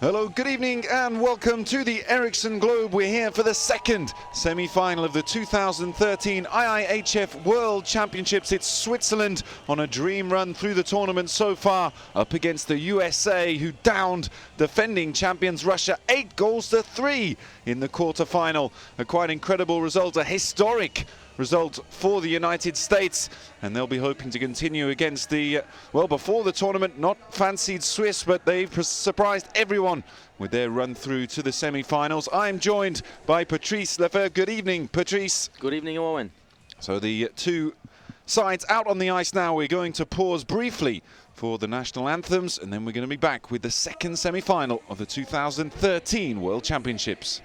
Hello, good evening and welcome to the Ericsson Globe. We're here for the second semi-final of the 2013 IIHF World Championships. It's Switzerland on a dream run through the tournament so far, up against the USA, who downed defending champions Russia 8-3 in the quarter-final. A quite incredible result, a historic result for the United States, and they'll be hoping to continue against the, well, before the tournament, not fancied Swiss, but they've surprised everyone with their run through to the semi-finals. I'm joined by Patrice Lefebvre. Good evening, Patrice. Good evening, Owen. So the two sides out on the ice now. We're going to pause briefly for the national anthems, and then we're going to be back with the second semi-final of the 2013 World Championships.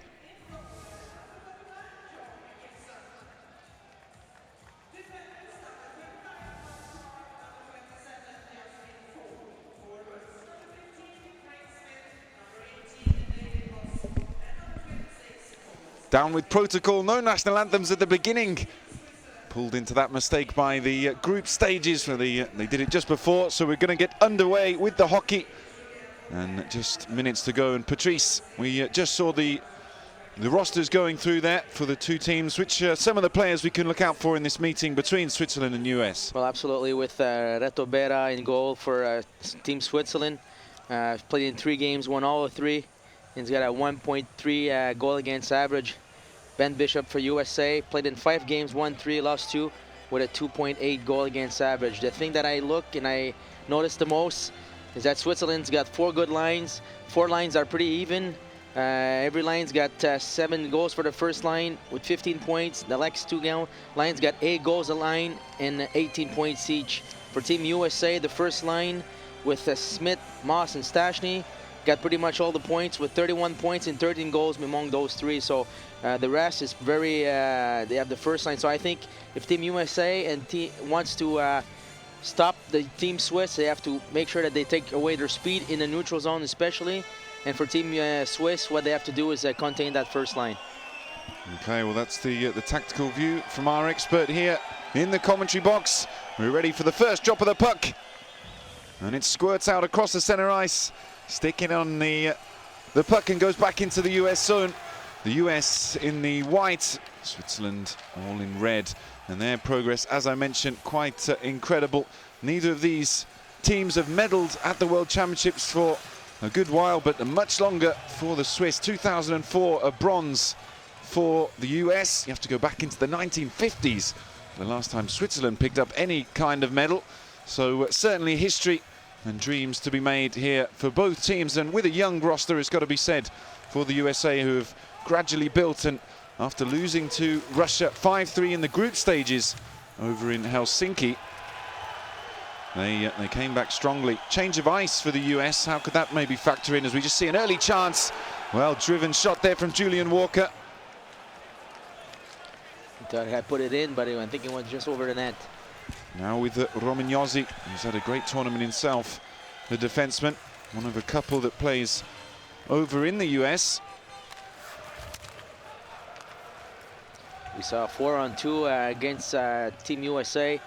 Down with protocol, no national anthems at the beginning. Pulled into that mistake by the group stages where they did it just before. So we're going to get underway with the hockey. And just minutes to go. And Patrice, we just saw the rosters going through there for the two teams. Which some of the players we can look out for in this meeting between Switzerland and US? Well, absolutely, with Reto Berra in goal for Team Switzerland. Played in 3 games, won all of 3. He's got a 1.3 goal against average. Ben Bishop for USA played in 5 games, won 3, lost 2, with a 2.8 goal against average. The thing that I look and I notice the most is that Switzerland's got 4 good lines. 4 lines are pretty even. Every line's got 7 goals for the first line with 15 points. The next 2 lines got 8 goals a line and 18 points each. For Team USA, the first line with Smith, Moss, and Stashny got pretty much all the points with 31 points and 13 goals among those 3. So the rest is very, they have the first line. So I think if Team USA and wants to stop the Team Swiss, they have to make sure that they take away their speed in the neutral zone especially. And for Team Swiss, what they have to do is contain that first line. Okay, well that's the tactical view from our expert here in the commentary box. We're ready for the first drop of the puck. And it squirts out across the center ice. Sticking on the puck and goes back into the US zone. The US in the white, Switzerland all in red. And their progress, as I mentioned, quite incredible. Neither of these teams have medalled at the World Championships for a good while, but much longer for the Swiss. 2004, a bronze for the US. You have to go back into the 1950s, the last time Switzerland picked up any kind of medal. So certainly history and dreams to be made here for both teams, and with a young roster, it's got to be said, for the USA, who have gradually built, and after losing to Russia 5-3 in the group stages over in Helsinki, they came back strongly. Change of ice for the US, how could that maybe factor in as we just see an early chance? Well driven shot there from Julian Walker. I thought I put it in, but I think it went just over the net. Now with Romagnosi, who's had a great tournament himself, the defenseman, one of a couple that plays over in the US. We saw a 4-on-2 against Team USA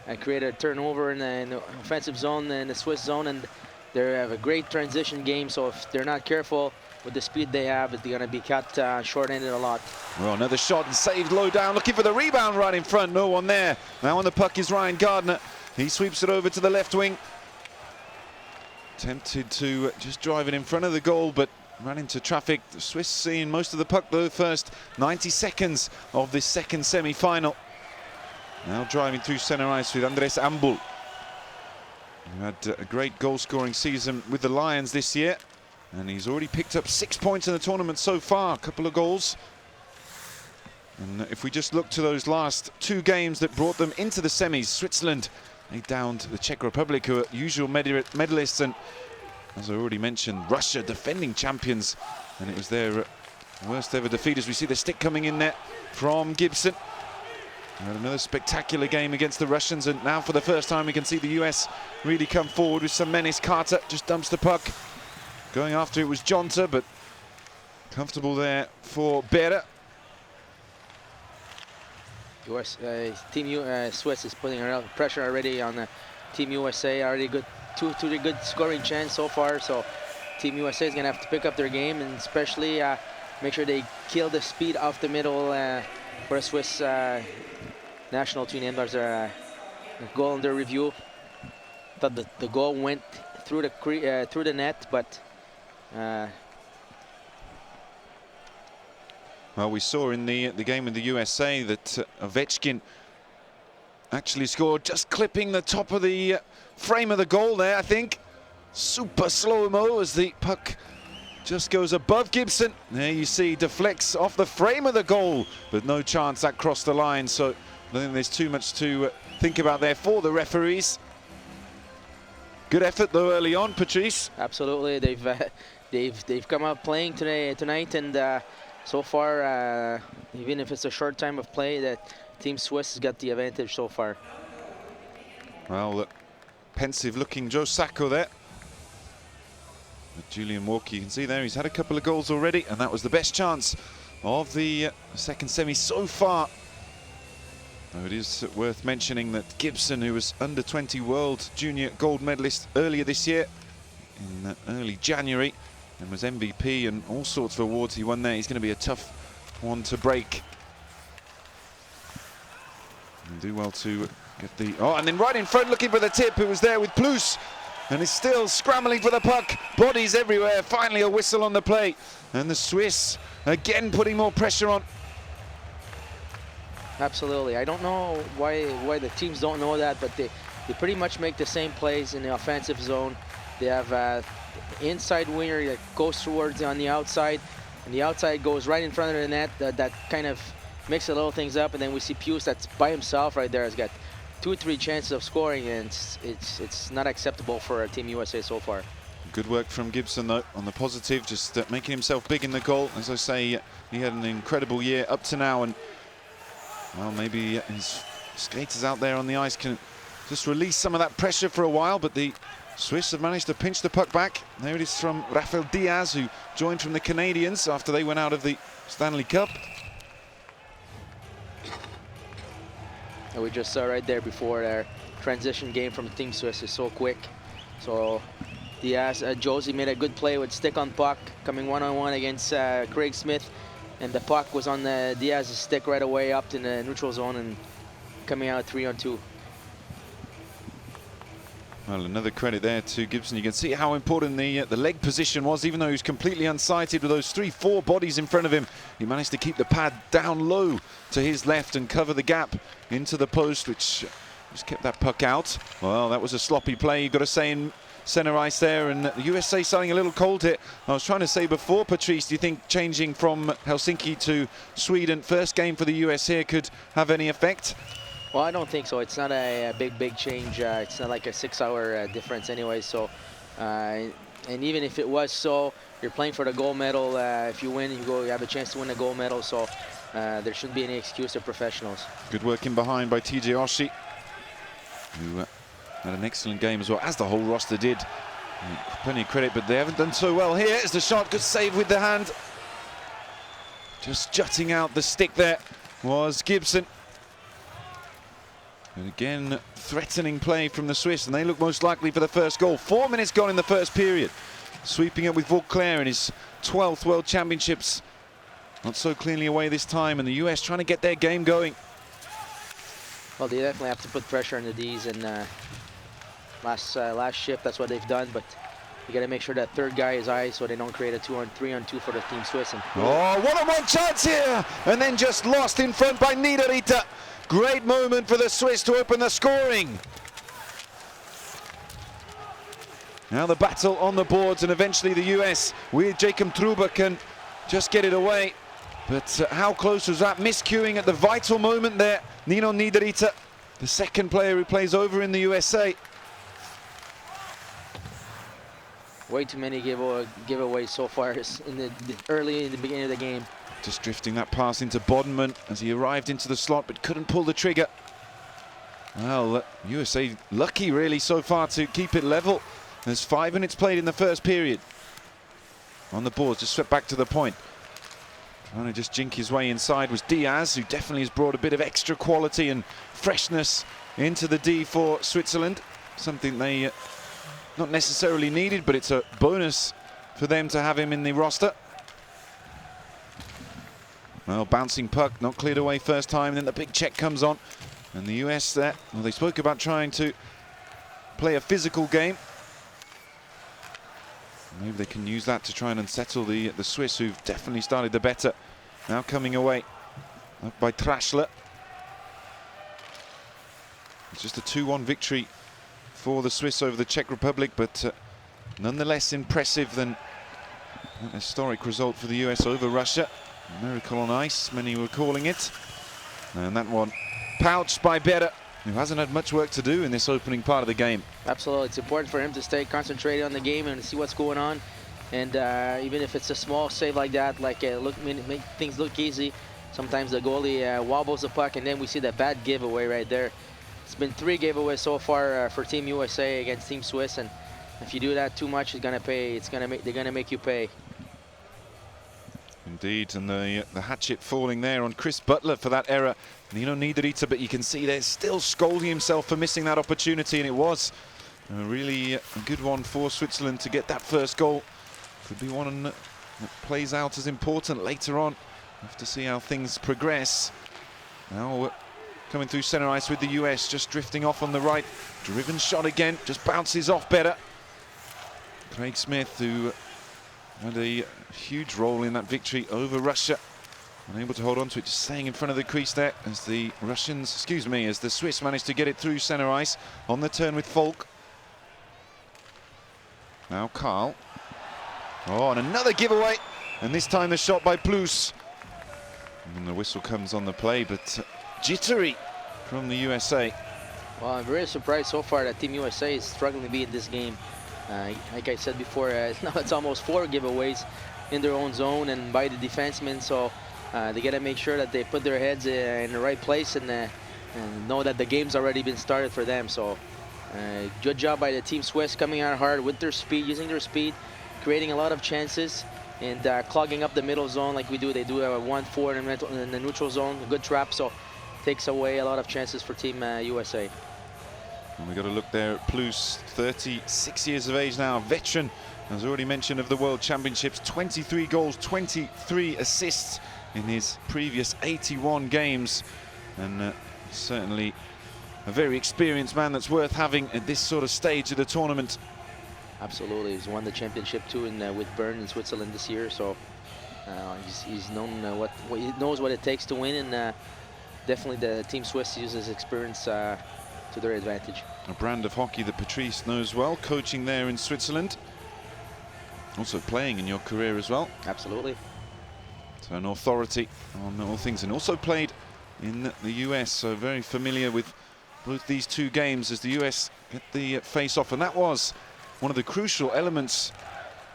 and created a turnover in the offensive zone, in the Swiss zone, and they have a great transition game, so if they're not careful with the speed they have, they're going to be caught short-handed a lot. Well, another shot and saved low down, looking for the rebound right in front. No one there. Now on the puck is Ryan Gardner. He sweeps it over to the left wing. Tempted to just drive it in front of the goal, but ran into traffic. The Swiss seeing most of the puck, though, first 90 seconds of this second semi-final. Now driving through center ice with Andres Ambul, who had a great goal-scoring season with the Lions this year. And he's already picked up 6 points in the tournament so far, a couple of goals. And if we just look to those last 2 games that brought them into the semis, Switzerland, they downed the Czech Republic, who are usual medalists, and as I already mentioned, Russia, defending champions. And it was their worst ever defeat, as we see the stick coming in there from Gibson. We had another spectacular game against the Russians, and now for the first time we can see the US really come forward with some menace. Carter just dumps the puck. Going after it was Jonta, but comfortable there for Berra. Team Swiss is putting pressure already on Team USA. Already good, two good scoring chance so far. So Team USA is going to have to pick up their game, and especially make sure they kill the speed off the middle for the Swiss national team. And there's a goal under review. Thought the goal went through the net, but well, we saw in the game with the USA that Ovechkin actually scored, just clipping the top of the frame of the goal there, I think. Super slow-mo as the puck just goes above Gibson. There you see, deflects off the frame of the goal, but no chance that crossed the line. So I don't think there's too much to think about there for the referees. Good effort though early on, Patrice. Absolutely, they've come out playing tonight, and so far, even if it's a short time of play, that Team Swiss has got the advantage so far. Well, pensive-looking Joe Sacco there. But Julian Walker, you can see there, he's had a couple of goals already, and that was the best chance of the second semi so far. Though it is worth mentioning that Gibson, who was under-20 World Junior gold medalist earlier this year, in early January, and was MVP and all sorts of awards he won there, he's going to be a tough one to break. And do well to get the... Oh, and then right in front, looking for the tip, it was there with Plus. And is still scrambling for the puck. Bodies everywhere. Finally a whistle on the play. And the Swiss again putting more pressure on. Absolutely. I don't know why the teams don't know that, but they pretty much make the same plays in the offensive zone. They have inside winger that goes towards on the outside, and the outside goes right in front of the net. That kind of mixes a little things up, and then we see Pius that's by himself right there. Has got 2 or 3 chances of scoring, and it's not acceptable for Team USA so far. Good work from Gibson though on the positive, just making himself big in the goal. As I say, he had an incredible year up to now, and well, maybe his skaters out there on the ice can just release some of that pressure for a while, but the Swiss have managed to pinch the puck back. There it is from Rafael Diaz, who joined from the Canadians after they went out of the Stanley Cup. And we just saw right there before their transition game from Team Swiss is so quick. So Diaz, Josie made a good play with stick on puck, coming one-on-one against Craig Smith, and the puck was on Diaz's stick right away up in the neutral zone and coming out 3-on-2. Well, another credit there to Gibson. You can see how important the leg position was, even though he was completely unsighted with those 3-4 bodies in front of him. He managed to keep the pad down low to his left and cover the gap into the post, which just kept that puck out. Well, that was a sloppy play, you've got to say, in center ice there, and the USA starting a little cold here. I was trying to say before, Patrice, do you think changing from Helsinki to Sweden, first game for the US here, could have any effect? Well, I don't think so. It's not a big change. It's not like a 6-hour difference anyway. So, and even if it was so, you're playing for the gold medal. If you win, you have a chance to win the gold medal. So there shouldn't be any excuse to professionals. Good work in behind by TJ Oshie, who had an excellent game as well, as the whole roster did. Plenty of credit, but they haven't done so well here. As the shot, good save with the hand. Just jutting out the stick there was Gibson. And again, threatening play from the Swiss, and they look most likely for the first goal. 4 minutes gone in the first period. Sweeping up with Vauclair in his 12th World Championships. Not so cleanly away this time, and the US trying to get their game going. Well, they definitely have to put pressure on the Ds, and last shift, that's what they've done, but you got to make sure that third guy is ice so they don't create a 2-on-3-on-2 for the Team Swiss. And oh, one-on-one chance here, and then just lost in front by Niederreiter. Great moment for the Swiss to open the scoring. Now the battle on the boards, and eventually the US with Jacob Truba can just get it away. But how close was that? Miscuing at the vital moment there. Nino Niederreiter, the second player who plays over in the USA. Way too many giveaways so far early in the beginning of the game. Just drifting that pass into Bodenman as he arrived into the slot but couldn't pull the trigger. Well, USA lucky really so far to keep it level. There's 5 minutes played in the first period. On the board, just swept back to the point. Trying to just jink his way inside was Diaz, who definitely has brought a bit of extra quality and freshness into the D for Switzerland. Something they not necessarily needed, but it's a bonus for them to have him in the roster. Well, bouncing puck, not cleared away first time, then the big check comes on. And the US there, well, they spoke about trying to play a physical game. Maybe they can use that to try and unsettle the Swiss, who've definitely started the better. Now coming away up by Trashler. It's just a 2-1 victory for the Swiss over the Czech Republic, but nonetheless impressive than an historic result for the US over Russia. A miracle on ice, many were calling it. And that one pouched by Bera, who hasn't had much work to do in this opening part of the game. Absolutely, it's important for him to stay concentrated on the game and see what's going on. And even if it's a small save like that, like make things look easy, sometimes the goalie wobbles the puck, and then we see that bad giveaway right there. It's been 3 giveaways so far for Team USA against Team Swiss, and if you do that too much, it's gonna pay. They're gonna make you pay. Indeed, and the hatchet falling there on Chris Butler for that error. Nino Niederreiter, but you can see they're still scolding himself for missing that opportunity, and it was a really good one for Switzerland to get that first goal. Could be one that plays out as important later on. We'll have to see how things progress. Now coming through center ice with the US, just drifting off on the right. Driven shot again, just bounces off better. Craig Smith, who had a huge role in that victory over Russia, unable to hold on to it, just staying in front of the crease there as the as the Swiss managed to get it through center ice on the turn with Falk. Now Karl. Oh, and another giveaway, and this time the shot by Plus. And the whistle comes on the play, but jittery from the USA. Well, I'm very surprised so far that Team USA is struggling to be in this game. Like I said before, now it's almost 4 giveaways in their own zone and by the defensemen, so they got to make sure that they put their heads in the right place and know that the game's already been started for them. So good job by the Team Swiss coming out hard with their speed, using their speed, creating a lot of chances and clogging up the middle zone like we do. They do a 1-4 in the neutral zone, a good trap, so takes away a lot of chances for Team USA. And we've got to look there at Plus, 36 years of age now, veteran, as already mentioned, of the World Championships. 23 goals, 23 assists in his previous 81 games. And certainly a very experienced man that's worth having at this sort of stage of the tournament. Absolutely, he's won the championship too with Bern in Switzerland this year, so he's known he knows what it takes to win, and definitely the Team Swiss uses experience to their advantage. A brand of hockey that Patrice knows well, coaching there in Switzerland, also playing in your career as well. Absolutely. So an authority on all things, and also played in the US, so very familiar with both these two games as the US get the face-off, and that was one of the crucial elements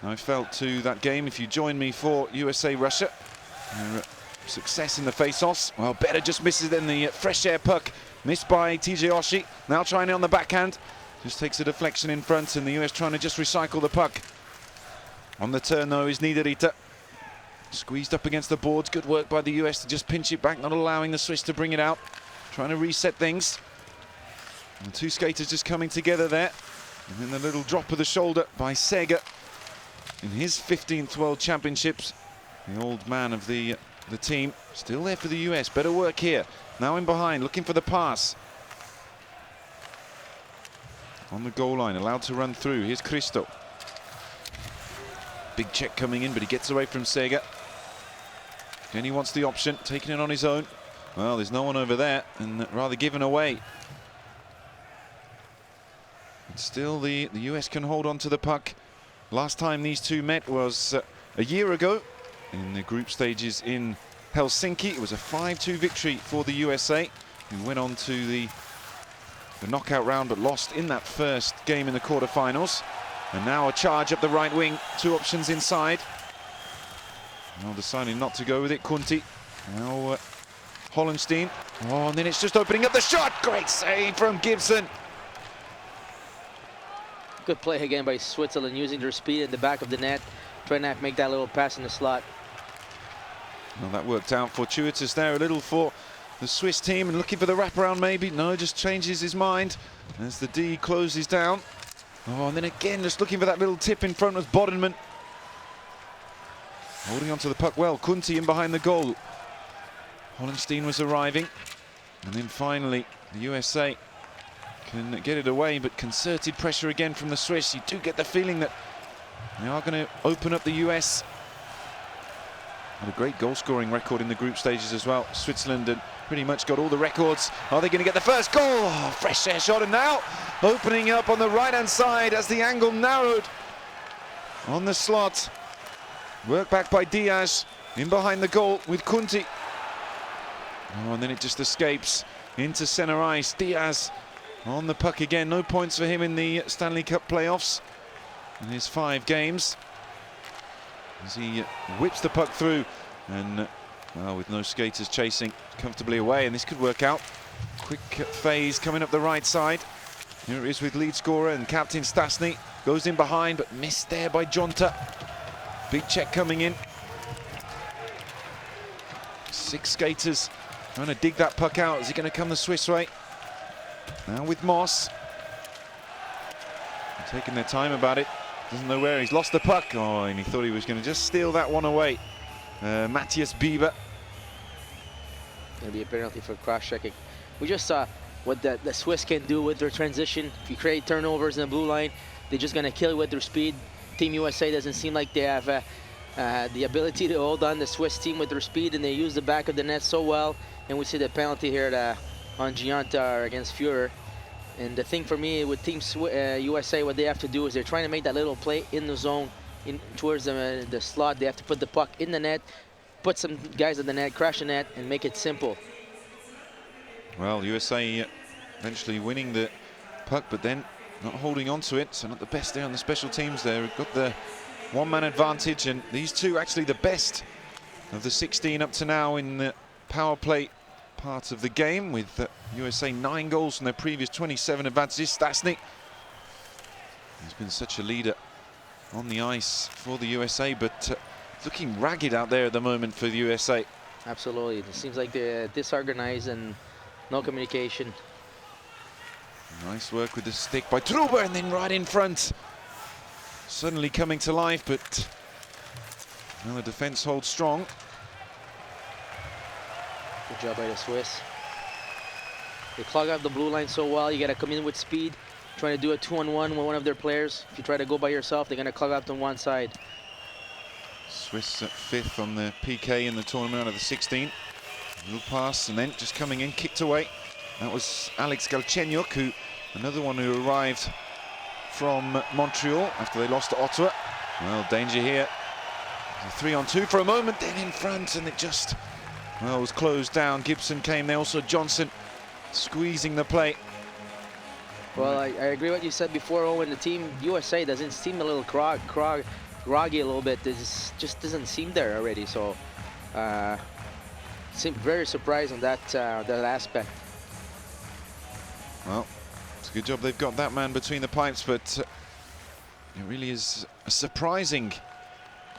I felt to that game. If you join me for USA-Russia, success in the face-offs. Well, Bera just misses in the fresh air puck, missed by TJ Oshie. Now trying it on the backhand, just takes a deflection in front, and the US trying to just recycle the puck. On the turn though is Niederreiter, squeezed up against the boards. Good work by the US to just pinch it back, not allowing the Swiss to bring it out, trying to reset things. And the two skaters just coming together there. And then the little drop of the shoulder by Sega in his 15th World Championships. The old man of the team, still there for the US. Better work here. Now in behind, looking for the pass. On the goal line, allowed to run through. Here's Christo. Big check coming in, but he gets away from Sega. Again, he wants the option, taking it on his own. Well, there's no one over there, and rather given away. And still, the US can hold on to the puck. Last time these two met was a year ago in the group stages in Helsinki. It was a 5-2 victory for the USA, who went on to the knockout round but lost in that first game in the quarterfinals. And now a charge up the right wing, 2 options inside. Now deciding not to go with it, Kunti. Now Hollenstein. Oh, and then it's just opening up the shot. Great save from Gibson. Good play again by Switzerland, using their speed in the back of the net, trying to make that little pass in the slot. Well, that worked out fortuitous there a little for the Swiss team, and looking for the wraparound maybe. No, just changes his mind as the D closes down. Oh, and then again, just looking for that little tip in front with Bodenman. Holding on to the puck well. Kunti in behind the goal. Hollenstein was arriving. And then finally, the USA can get it away, but concerted pressure again from the Swiss. You do get the feeling that they are going to open up the US. Had a great goal-scoring record in the group stages as well. Switzerland had pretty much got all the records. Are they going to get the first goal? Oh, fresh air shot, and now opening up on the right-hand side as the angle narrowed on the slot. Work back by Diaz, in behind the goal with Kunti. Oh, and then it just escapes into center ice. Diaz on the puck again. No points for him in the Stanley Cup playoffs in his 5 games. As he whips the puck through, and well, with no skaters chasing, comfortably away, and this could work out. Quick phase coming up the right side. Here it is with lead scorer and captain Stasny. Goes in behind, but missed there by Jonta. Big check coming in. 6 skaters trying to dig that puck out. Is he going to come the Swiss way? Now with Moss. Taking their time about it. Doesn't know where. He's lost the puck. Oh, and he thought he was going to just steal that one away. Matthias Bieber. Going to be a penalty for cross-checking. We just saw what the Swiss can do with their transition. If you create turnovers in the blue line, they're just going to kill you with their speed. Team USA doesn't seem like they have the ability to hold on the Swiss team with their speed, and they use the back of the net so well. And we see the penalty here on Gianta against Führer. And the thing for me with Team USA, what they have to do is they're trying to make that little play in the zone, towards the slot. They have to put the puck in the net, put some guys in the net, crash the net, and make it simple. Well, USA eventually winning the puck, but then not holding on to it. So not the best there on the special teams there. We've got the one-man advantage, and these two actually the best of the 16 up to now in the power play part of the game, with USA 9 goals from their previous 27 advantages. Stasny has been such a leader on the ice for the USA, but looking ragged out there at the moment for the USA. Absolutely. It seems like they're disorganized and no communication. Nice work with the stick by Truber, and then right in front. Suddenly coming to life, but well, the defense holds strong. Good job by the Swiss. They clog up the blue line so well. You got to come in with speed, trying to do a 2-on-1 with one of their players. If you try to go by yourself, they're going to clog up on one side. Swiss at 5th on the PK in the tournament out of the 16. Little pass, and then just coming in, kicked away. That was Alex Galchenyuk, who another one who arrived from Montreal after they lost to Ottawa. Well, danger here. 3-on-2 for a moment, then in front, and it just, well, was closed down. Gibson came there, also Johnson squeezing the play. Well, I agree with what you said before, Owen. The team USA doesn't seem a little groggy a little bit. This just doesn't seem there already. So, seem very surprised on that aspect. Well, it's a good job they've got that man between the pipes, but it really is a surprising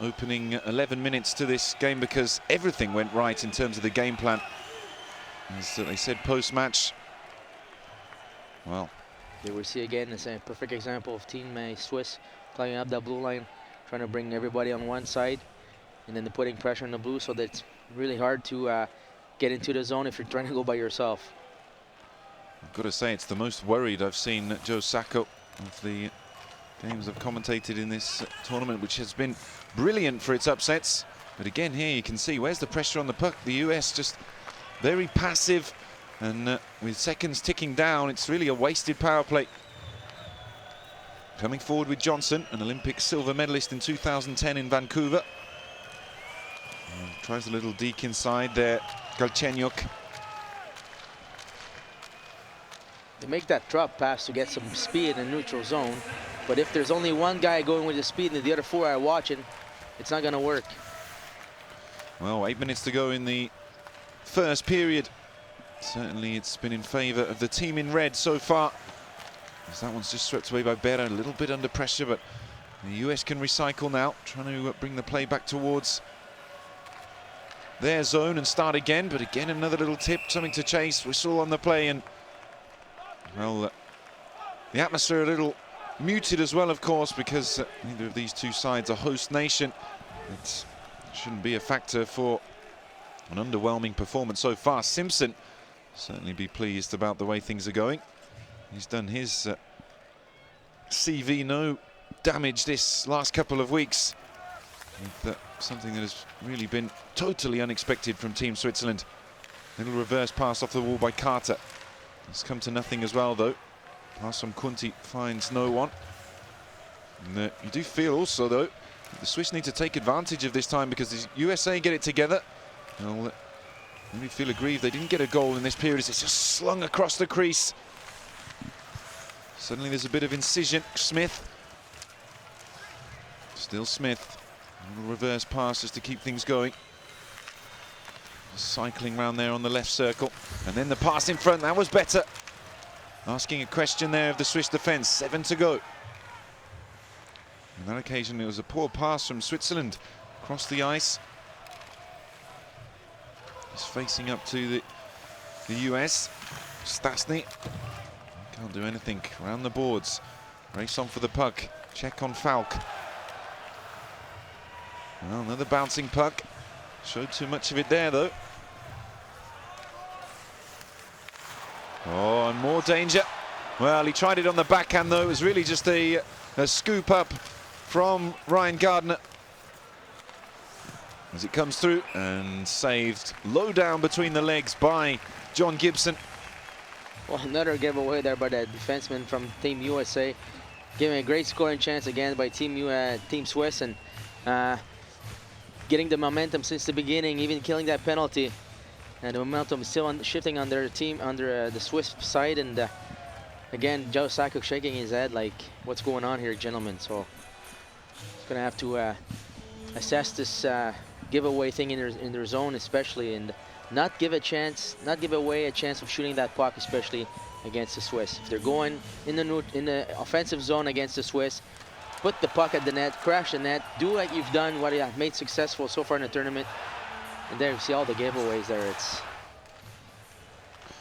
opening 11 minutes to this game, because everything went right in terms of the game plan. As they said post-match, well, There we see again, it's a perfect example of Team Swiss climbing up that blue line, trying to bring everybody on one side, and then they're putting pressure on the blue, so that's really hard to get into the zone if you're trying to go by yourself. I've got to say, it's the most worried I've seen Joe Sacco of the games I've commentated in this tournament, which has been brilliant for its upsets. But again, here you can see, where's the pressure on the puck? The US just very passive, and with seconds ticking down, it's really a wasted power play. Coming forward with Johnson, an Olympic silver medalist in 2010 in Vancouver. Tries a little deke inside there, Galchenyuk. They make that drop pass to get some speed in the neutral zone, but if there's only one guy going with the speed and the other 4 are watching, it's not going to work. Well, 8 minutes to go in the first period. Certainly it's been in favour of the team in red so far, as that one's just swept away by Berra, a little bit under pressure, but the US can recycle now, trying to bring the play back towards their zone and start again. But again, another little tip, something to chase, whistle on the play, and well, the atmosphere a little muted as well, of course, because neither of these two sides are host nation. It's shouldn't be a factor for an underwhelming performance so far. Simpson certainly be pleased about the way things are going. He's done his CV no damage this last couple of weeks. With, something that has really been totally unexpected from Team Switzerland. Little reverse pass off the wall by Carter. It's come to nothing as well, though. Pass from Kunti finds no one. And, you do feel also, though, that the Swiss need to take advantage of this time, because the USA get it together. They'll maybe feel aggrieved they didn't get a goal in this period as it's just slung across the crease. Suddenly there's a bit of incision. Smith. Still Smith. A little reverse pass just to keep things going. Cycling round there on the left circle. And then the pass in front, that was better. Asking a question there of the Swiss defence. 7 to go. On that occasion it was a poor pass from Switzerland across the ice. Just facing up to the US. Stasny can't do anything around the boards. Race on for the puck. Check on Falk. Well, another bouncing puck. Showed too much of it there, though. Oh, and more danger. Well, he tried it on the backhand, though. It was really just a scoop up from Ryan Gardner as it comes through, and saved low down between the legs by John Gibson. Well, another giveaway there by the defenseman from Team USA, giving a great scoring chance again by Team Swiss, and getting the momentum since the beginning, even killing that penalty. And the momentum still shifting on their team, under the Swiss side. And again, Joe Sakic shaking his head like, what's going on here, gentlemen? So he's gonna have to assess this giveaway thing in their zone, especially, and not give away a chance of shooting that puck, especially against the Swiss. If they're going in the offensive zone against the Swiss, put the puck at the net, crash the net, do like you've done, what you have made successful so far in the tournament. And there you see all the giveaways there. It's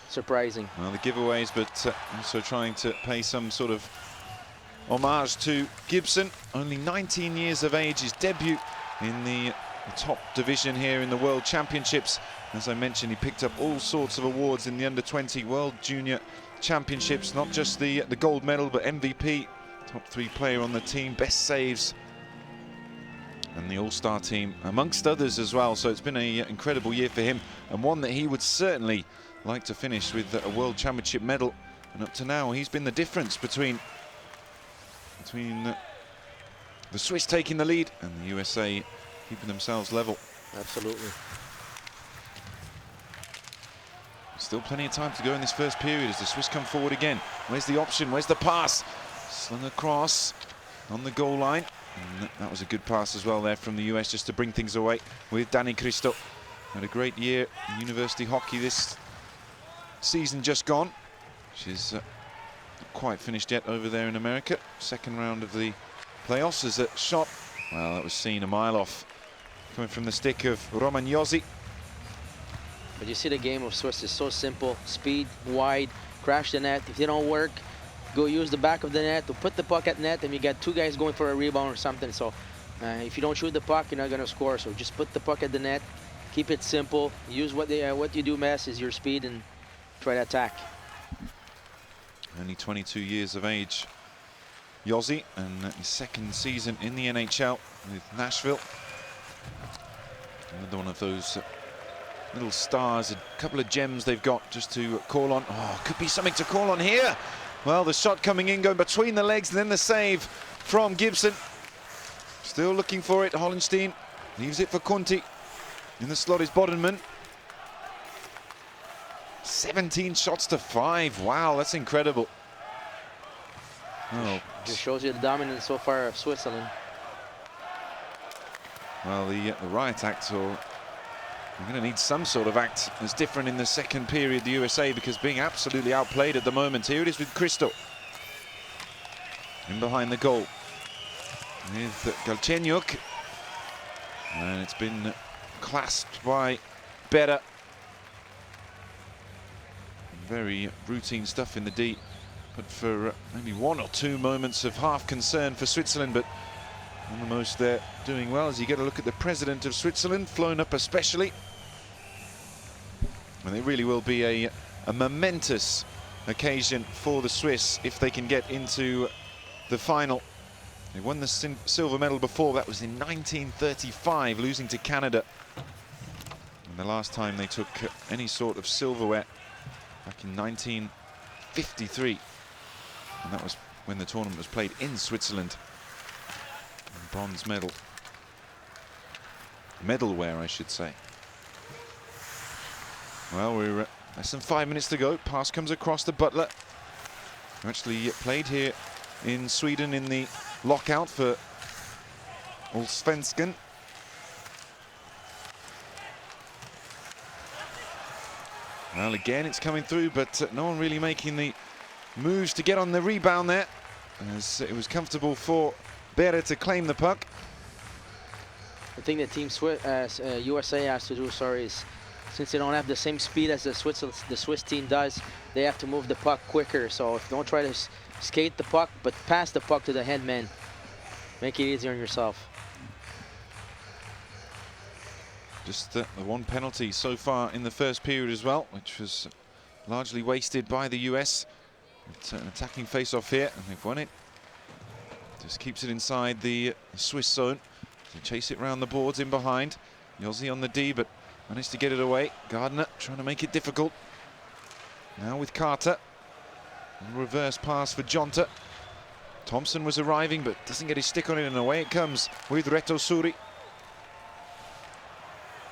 surprising. Well, the giveaways, but also trying to pay some sort of homage to Gibson. Only 19 years of age, his debut in the top division here in the World Championships. As I mentioned, he picked up all sorts of awards in the Under-20 World Junior Championships, not just the gold medal, but MVP, top 3 player on the team, best saves, and the All-Star team, amongst others as well. So it's been an incredible year for him, and one that he would certainly like to finish with a World Championship medal. And up to now, he's been the difference between the Swiss taking the lead and the USA keeping themselves level. Absolutely. Still plenty of time to go in this first period as the Swiss come forward again. Where's the option? Where's the pass? Slung across on the goal line. And that was a good pass as well there from the US, just to bring things away with Danny Cristo. Had a great year in university hockey this season just gone, which is not quite finished yet over there in America. Second round of the playoffs as a shot. Well, that was seen a mile off, coming from the stick of Roman Josi. But you see the game of Swiss is so simple. Speed, wide, crash the net. If they don't work, go use the back of the net to put the puck at net, and you got 2 guys going for a rebound or something. So if you don't shoot the puck, you're not going to score. So just put the puck at the net, keep it simple, use what you do best is your speed, and try to attack. Only 22 years of age, Josi, and his second season in the NHL with Nashville. Another one of those little stars, a couple of gems they've got just to call on. Oh, could be something to call on here. Well, the shot coming in, going between the legs, and then the save from Gibson. Still looking for it, Hollenstein. Leaves it for Kunti. In the slot is Bodenman. 17 shots to 5. Wow, that's incredible. Oh. Just shows you the dominance so far of Switzerland. Well, the riot act, or we're going to need some sort of act that's different in the second period, the USA, because being absolutely outplayed at the moment. Here it is with Cristo. In behind the goal with Galchenyuk. And it's been clasped by Berra. Very routine stuff in the D, but for maybe 1 or 2 moments of half concern for Switzerland. But on the most there, doing well. As you get a look at the president of Switzerland, flown up especially. And it really will be a momentous occasion for the Swiss if they can get into the final. They won the silver medal before. That was in 1935, losing to Canada. And the last time they took any sort of silverware back in 1953. And that was when the tournament was played in Switzerland. And bronze medal. Medalware, I should say. Well, we're less than 5 minutes to go. Pass comes across to Butler, who actually played here in Sweden in the lockout for Allsvenskan. Well, again, it's coming through, but no one really making the moves to get on the rebound there, as it was comfortable for Berra to claim the puck. The thing that Team USA has to do, is since they don't have the same speed as the Swiss team does, they have to move the puck quicker. So if you don't try to skate the puck, but pass the puck to the headman, make it easier on yourself. Just the one penalty so far in the first period as well, which was largely wasted by the US. It's an attacking face-off here, and they've won it. Just keeps it inside the Swiss zone. They chase it round the boards in behind. Yossi on the D, but managed to get it away. Gardner trying to make it difficult. Now with Carter. A reverse pass for Jonta. Thompson was arriving, but doesn't get his stick on it, and away it comes with Reto Suri.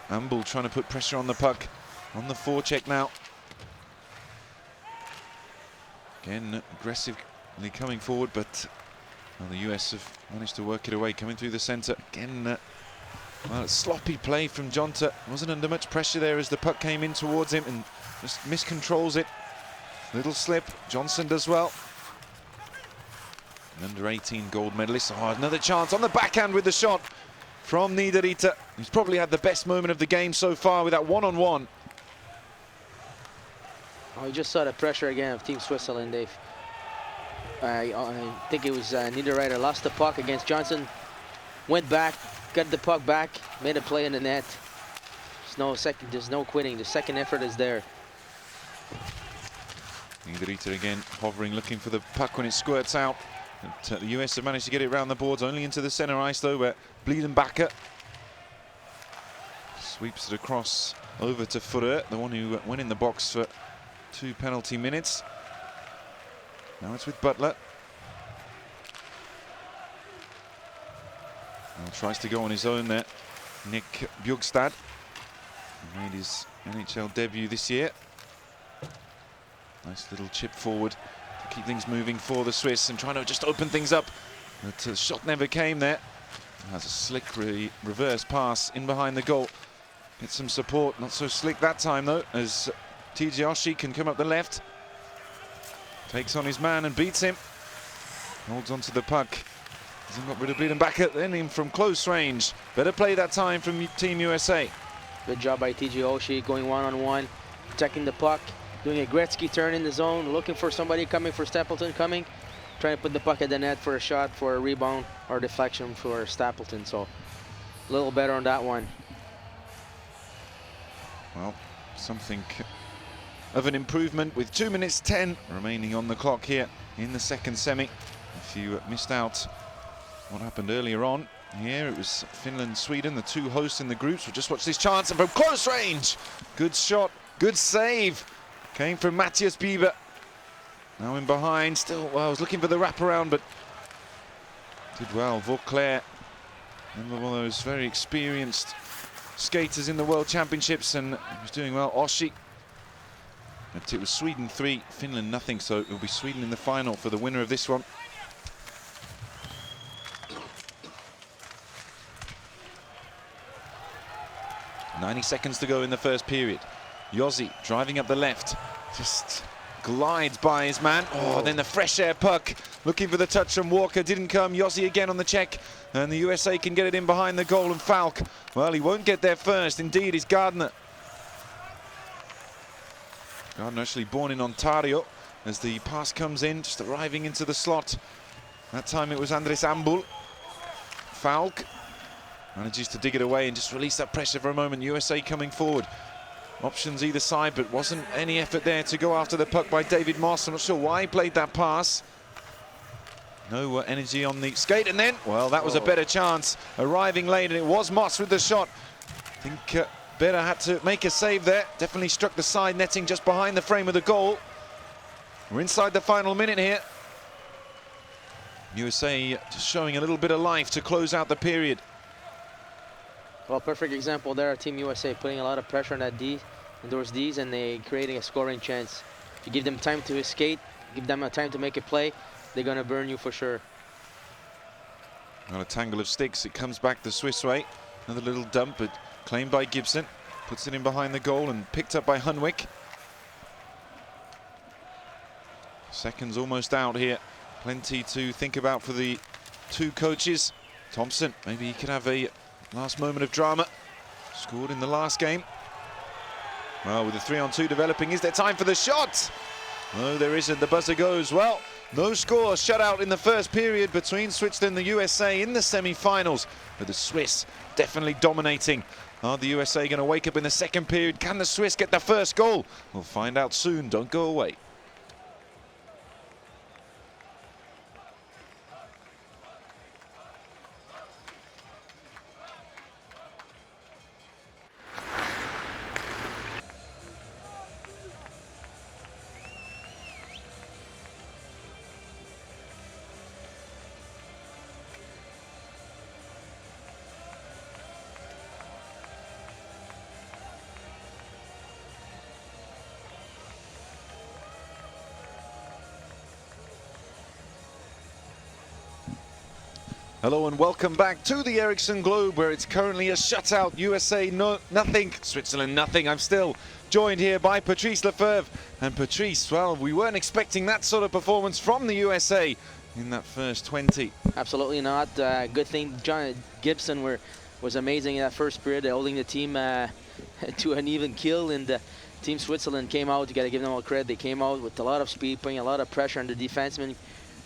Ambul trying to put pressure on the puck. On the forecheck now. Again, aggressively coming forward, but well, the US have managed to work it away, coming through the centre. Again, well, sloppy play from Jonta. Wasn't under much pressure there as the puck came in towards him and just miscontrols it. Little slip. Johnson does well. An under-18 gold medalist. Oh, another chance on the backhand with the shot from Niederreiter. He's probably had the best moment of the game so far with that one-on-one. Oh, you just saw the pressure again of Team Switzerland. I think it was Niederreiter lost the puck against Johnson. Went back, got the puck back, made a play in the net. There's no quitting. The second effort is there. Niederreiter again hovering, looking for the puck when it squirts out. But, the US have managed to get it around the boards, only into the center ice though, where Bliedenbacher sweeps it across over to Furrer, the one who went in the box for 2 penalty minutes. Now it's with Butler. Well, tries to go on his own there. Nick Bjugstad made his NHL debut this year. Nice little chip forward to keep things moving for the Swiss and trying to just open things up. But the shot never came there. Has a slick reverse pass in behind the goal. Gets some support, not so slick that time though, as TJ Oshie can come up the left. Takes on his man and beats him. Holds onto the puck. Hasn't got rid of Bliedenbacher, then in from close range. Better play that time from Team USA. Good job by TJ Oshie, going one-on-one, protecting the puck, doing a Gretzky turn in the zone, looking for somebody coming, for Stapleton coming, trying to put the puck at the net for a shot, for a rebound, or deflection for Stapleton. So a little better on that one. Well, something of an improvement with 2 minutes 10 remaining on the clock here in the second semi. If you missed out what happened earlier on here, it was Finland, Sweden, the two hosts in the groups. We'll just watch this chance, and from close range, good shot, good save, came from Matthias Bieber. Now in behind, still, well, I was looking for the wraparound, but did well. Vauclair, one of those very experienced skaters in the World Championships, and he was doing well. Oshie. But it was Sweden 3, Finland nothing, so it will be Sweden in the final for the winner of this one. .90 seconds to go in the first period. Yossi driving up the left, just glides by his man. Oh, then the fresh air puck, looking for the touch from Walker, didn't come. Yossi again on the check, and the USA can get it in behind the goal, and Falk, well, he won't get there first. Indeed, it's Gardner. Gardner actually born in Ontario, as the pass comes in, just arriving into the slot. That time it was Andres Ambul. Falk manages to dig it away and just release that pressure for a moment. USA coming forward. Options either side, but wasn't any effort there to go after the puck by David Moss. I'm not sure why he played that pass. No energy on the skate, and then, well, that was a better chance. Arriving late, and it was Moss with the shot. I think Berra had to make a save there. Definitely struck the side netting just behind the frame of the goal. We're inside the final minute here. USA just showing a little bit of life to close out the period. Well, perfect example there. Team USA putting a lot of pressure on that D, and those Ds, and they creating a scoring chance. If you give them time to skate, give them a time to make a play, they're gonna burn you for sure. On a tangle of sticks, it comes back the Swiss way. Another little dump, but claimed by Gibson. Puts it in behind the goal and picked up by Hunwick. Seconds almost out here. Plenty to think about for the two coaches. Thompson, maybe he could have a last moment of drama. Scored in the last game. Well, with the 3-on-2 developing, is there time for the shot? No, there isn't. The buzzer goes. Well, no score. Shutout in the first period between Switzerland and the USA in the semi-finals. But the Swiss definitely dominating. Are the USA going to wake up in the second period? Can the Swiss get the first goal? We'll find out soon. Don't go away. Hello and welcome back to the Ericsson Globe, where it's currently a shutout. USA nothing, Switzerland nothing. I'm still joined here by Patrice Lefebvre. And Patrice, well, we weren't expecting that sort of performance from the USA in that first 20. Absolutely not. Good thing John Gibson was amazing in that first period, holding the team to an even kill. And Team Switzerland came out, you got to give them all credit. They came out with a lot of speed, putting a lot of pressure on the defensemen,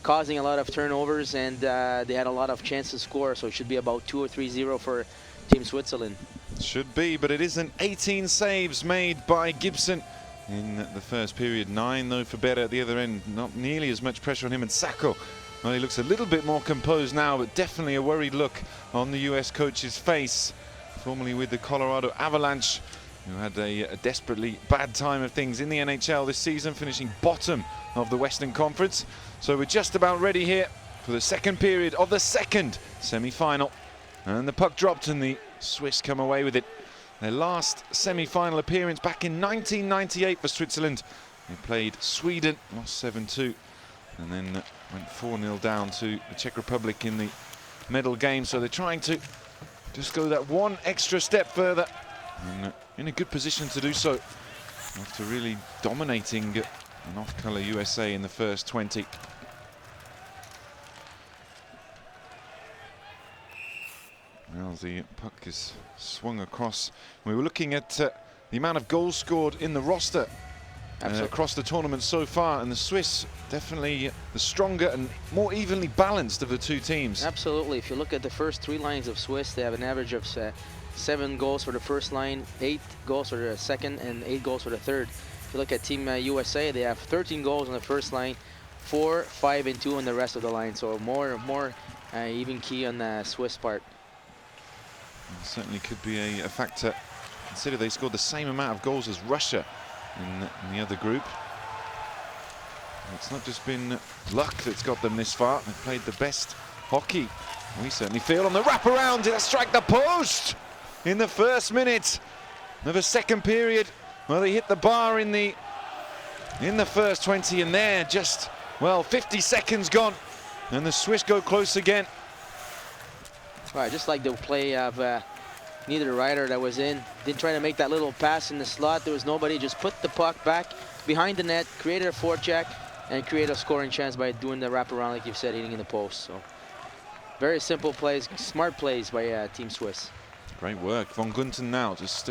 causing a lot of turnovers, and they had a lot of chances to score, so it should be about 2 or 3-0 for Team Switzerland. Should be, but it isn't. 18 saves made by Gibson in the first period. 9 though for Berra at the other end. Not nearly as much pressure on him. And Sacco, well, he looks a little bit more composed now, but definitely a worried look on the US coach's face. Formerly with the Colorado Avalanche, who had a desperately bad time of things in the NHL this season, finishing bottom of the Western Conference. So we're just about ready here for the second period of the second semi-final. And the puck dropped and the Swiss come away with it. Their last semi-final appearance back in 1998 for Switzerland. They played Sweden, lost 7-2, and then went 4-0 down to the Czech Republic in the medal game. So they're trying to just go that one extra step further, and in a good position to do so after really dominating an off-colour USA in the first 20. Well, the puck is swung across. We were looking at the amount of goals scored in the roster across the tournament so far, and the Swiss definitely the stronger and more evenly balanced of the two teams. Absolutely. If you look at the first 3 lines of Swiss, they have an average of 7 goals for the first line, 8 goals for the second, and 8 goals for the third. If you look at Team USA, they have 13 goals on the first line, 4, 5, and 2 on the rest of the line. So more even key on the Swiss part. It certainly could be a factor. Consider they scored the same amount of goals as Russia in the other group. It's not just been luck that's got them this far. They've played the best hockey, we certainly feel. On the wraparound, did that strike the post in the first minute of a second period? Well, they hit the bar in the first 20, and there just, well, 50 seconds gone, and the Swiss go close again. Right, just like the play of neither rider that was in. Didn't try to make that little pass in the slot. There was nobody. Just put the puck back behind the net, created a forecheck, and create a scoring chance by doing the wraparound, like you've said, hitting in the post. So very simple plays, smart plays by Team Swiss. Great work. Von Gunten now just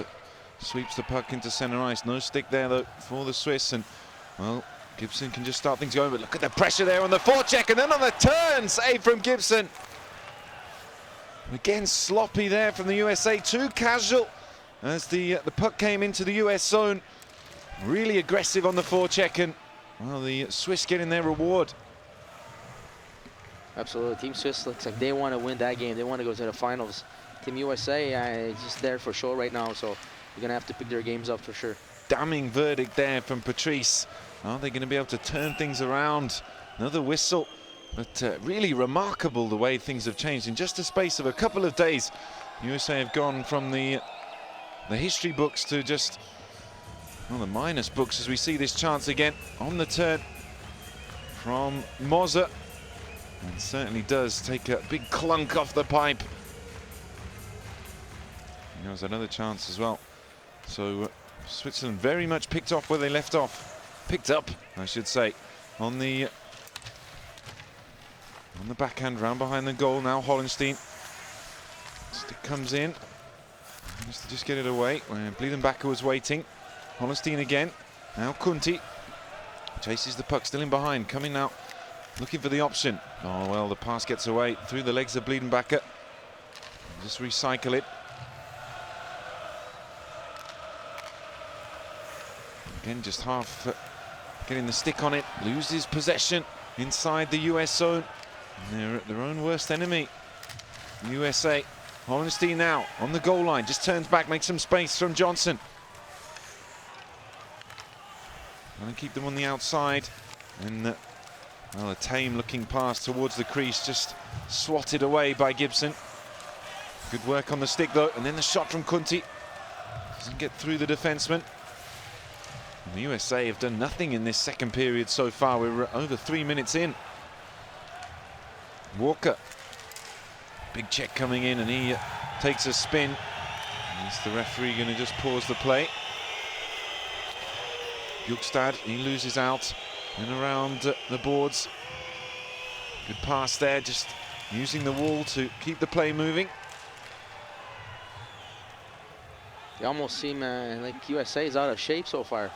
sweeps the puck into center ice. No stick there, though, for the Swiss. And, well, Gibson can just start things going. But look at the pressure there on the forecheck. And then on the turn, save from Gibson. Again, sloppy there from the USA, too casual as the puck came into the US zone. Really aggressive on the forecheck, and well, the Swiss getting their reward. Absolutely. Team Swiss looks like they want to win that game. They want to go to the finals. Team USA is just there for sure right now, so they're going to have to pick their games up for sure. Damning verdict there from Patrice. Are they going to be able to turn things around? Another whistle, but really remarkable the way things have changed in just a space of a couple of days. USA have gone from the history books to just, well, the minus books as we see this chance again on the turn from Moser. And certainly does take a big clunk off the pipe. And there was another chance as well. So Switzerland very much picked off where they left off. Picked up, I should say, on the backhand round behind the goal. Now Hollenstein. Stick comes in. Managed to just get it away where Bliedenbacher was waiting. Hollenstein again. Now Kunti chases the puck, still in behind, coming now, looking for the option. Oh well, the pass gets away through the legs of Bliedenbacher. Just recycle it. Again, just half getting the stick on it. Loses possession inside the US zone. And they're at their own worst enemy. USA. Hollenstein now on the goal line. Just turns back, makes some space from Johnson. Trying to keep them on the outside. And well, a tame looking pass towards the crease, just swatted away by Gibson. Good work on the stick though, and then the shot from Kunti. Doesn't get through the defenseman. And the USA have done nothing in this second period so far. We're over 3 minutes in. Walker. Big check coming in, and he takes a spin. Is the referee going to just pause the play? Bjugstad, he loses out and around the boards. Good pass there, just using the wall to keep the play moving. They almost seem like USA is out of shape so far.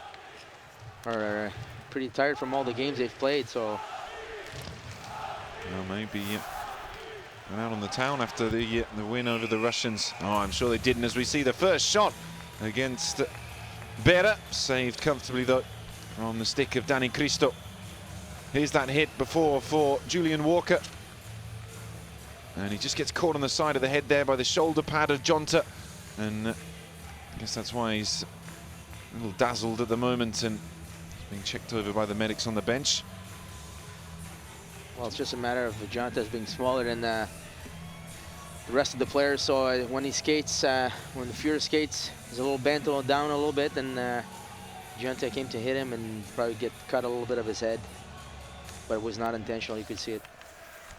Or pretty tired from all the games they've played, so. Well, maybe went out on the town after the win over the Russians. Oh, I'm sure they didn't, as we see the first shot against Bera. Saved comfortably though from the stick of Danny Cristo. Here's that hit before for Julian Walker. And he just gets caught on the side of the head there by the shoulder pad of Jonta. And I guess that's why he's a little dazzled at the moment and being checked over by the medics on the bench. Well, it's just a matter of Jonta's being smaller than the rest of the players. So when he skates, when the Fuhrer skates, he's a little bent, down a little bit, and Jonta came to hit him and probably cut a little bit of his head. But it was not intentional, you could see it.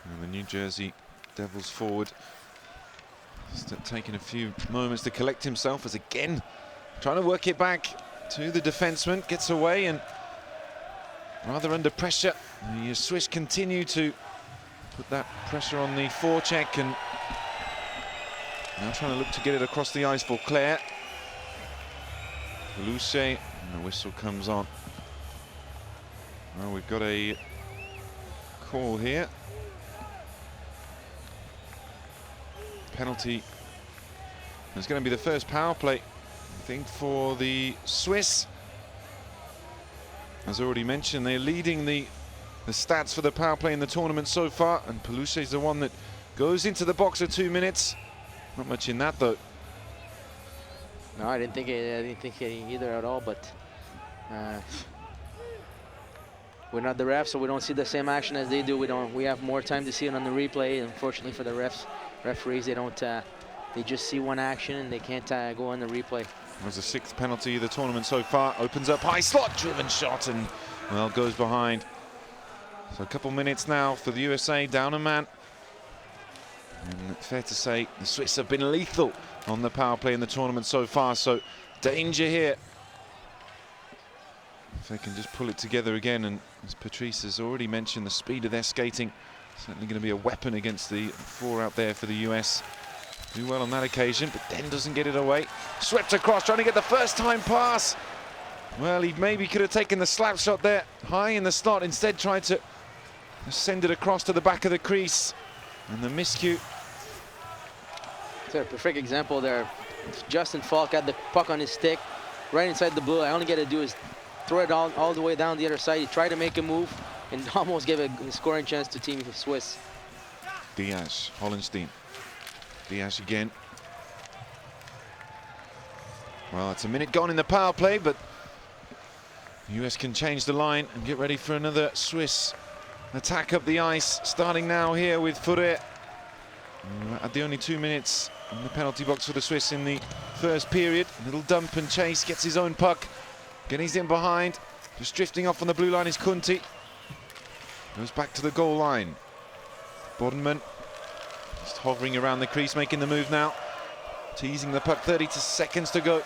And the New Jersey Devils forward just taking a few moments to collect himself, as again trying to work it back to the defenseman, gets away and rather under pressure. The Swiss continue to put that pressure on the forecheck, and now trying to look to get it across the ice for Claire. Luce, and the whistle comes on. Well, we've got a call here. Penalty. It's going to be the first power play, I think, for the Swiss. As already mentioned, they're leading the stats for the power play in the tournament so far, and Peluche is the one that goes into the box at 2 minutes. Not much in that though. No, I didn't think either at all, but we're not the refs, so we don't see the same action as they do. We have more time to see it on the replay. Unfortunately for the referees, they don't. They just see one action and they can't go on the replay. There's the 6th penalty of the tournament so far. Opens up high slot, driven shot, and well, goes behind. So a couple minutes now for the USA, down a man. And fair to say, the Swiss have been lethal on the power play in the tournament so far, so danger here. If they can just pull it together again, and as Patrice has already mentioned, the speed of their skating certainly going to be a weapon against the 4 out there for the US. Do well on that occasion, but then doesn't get it away. Swept across, trying to get the first time pass. Well, he maybe could have taken the slap shot there high in the slot, instead tried to send it across to the back of the crease. And the miscue So a perfect example there. Justin Falk had the puck on his stick, right inside the blue. All he got to do is throw it all the way down the other side. He tried to make a move and almost gave a scoring chance to Team Swiss. Diaz, Hollenstein. Diaz again. Well, it's a minute gone in the power play, but the US can change the line and get ready for another Swiss attack up the ice. Starting now here with Furet. At the only 2 minutes in the penalty box for the Swiss in the first period. A little dump and chase, gets his own puck. Getting in behind. Just drifting off on the blue line is Kunti. Goes back to the goal line. Bodenman just hovering around the crease, making the move now. Teasing the puck, 30 seconds to go.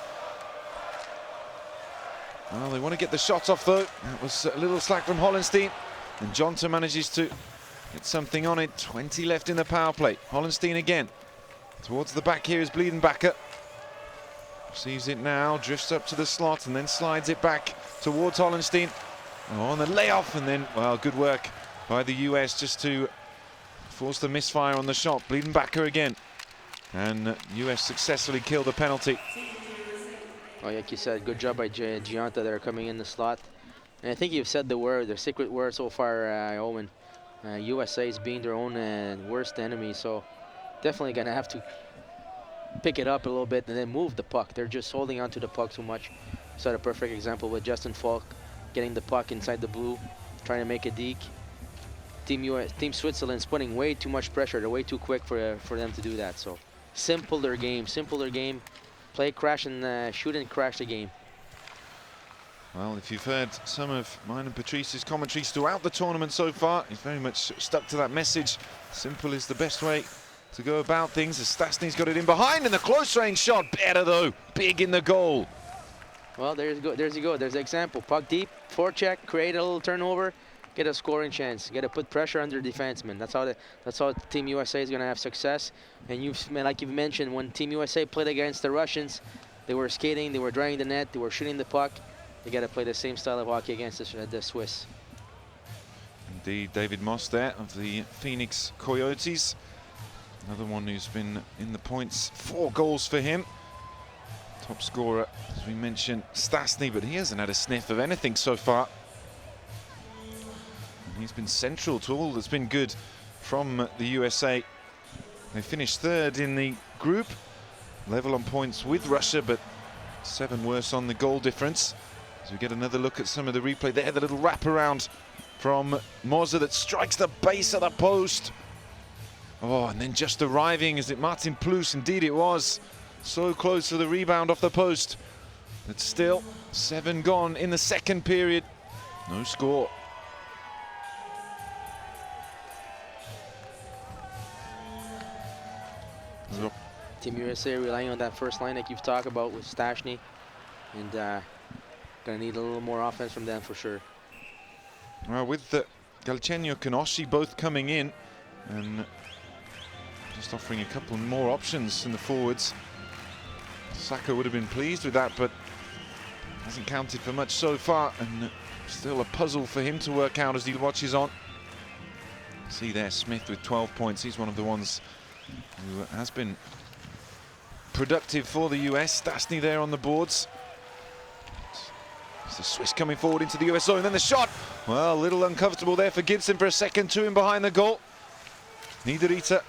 Well, they want to get the shots off though. That was a little slack from Hollenstein. And Johnson manages to get something on it. 20 left in the power play. Hollenstein again. Towards the back here is Bleedenbacher. Receives it now, drifts up to the slot and then slides it back towards Hollenstein. Oh, on the layoff, and then, well, good work by the US just to force the misfire on the shot. Bleedenbacher again. And US successfully killed the penalty. Oh, like you said, good job by Gianta there coming in the slot. And I think you've said the word, the secret word so far, Owen. USA is being their own worst enemy, so definitely going to have to pick it up a little bit and then move the puck. They're just holding on to the puck too much. Set a perfect example with Justin Falk getting the puck inside the blue, trying to make a deke. Team Switzerland's putting way too much pressure. They're way too quick for them to do that. So simple their game, play, crash, and shoot and crash the game. Well, if you've heard some of mine and Patrice's commentaries throughout the tournament so far, he's very much stuck to that message. Simple is the best way to go about things, as Stastny's got it in behind, and the close range shot, better though, big in the goal. Well, there's the example. Puck deep, forecheck, create a little turnover, get a scoring chance. You got to put pressure under defensemen. That's how Team USA is going to have success. And like you've mentioned, when Team USA played against the Russians, they were skating, they were driving the net, they were shooting the puck. They got to play the same style of hockey against the Swiss. Indeed, David Moss there of the Phoenix Coyotes. Another one who's been in the points, 4 goals for him. Top scorer, as we mentioned, Stastny, but he hasn't had a sniff of anything so far. And he's been central to all that's been good from the USA. They finished 3rd in the group, level on points with Russia, but 7 worse on the goal difference. As we get another look at some of the replay there, the little wraparound from Moser that strikes the base of the post. Oh, and then just arriving, is it Martin Plus? Indeed it was. So close to the rebound off the post. But still, 7 gone in the second period. No score. Team USA relying on that first line like you've talked about with Stastny. And gonna need a little more offense from them for sure. Well, with the Galchenyuk and Oshie both coming in, and just offering a couple more options in the forwards. Saka would have been pleased with that, but hasn't counted for much so far, and still a puzzle for him to work out as he watches on. See there, Smith with 12 points. He's one of the ones who has been productive for the US. Stastny there on the boards. It's the Swiss coming forward into the US zone, and then the shot. Well, a little uncomfortable there for Gibson for a second, 2 in behind the goal. Niederreiter.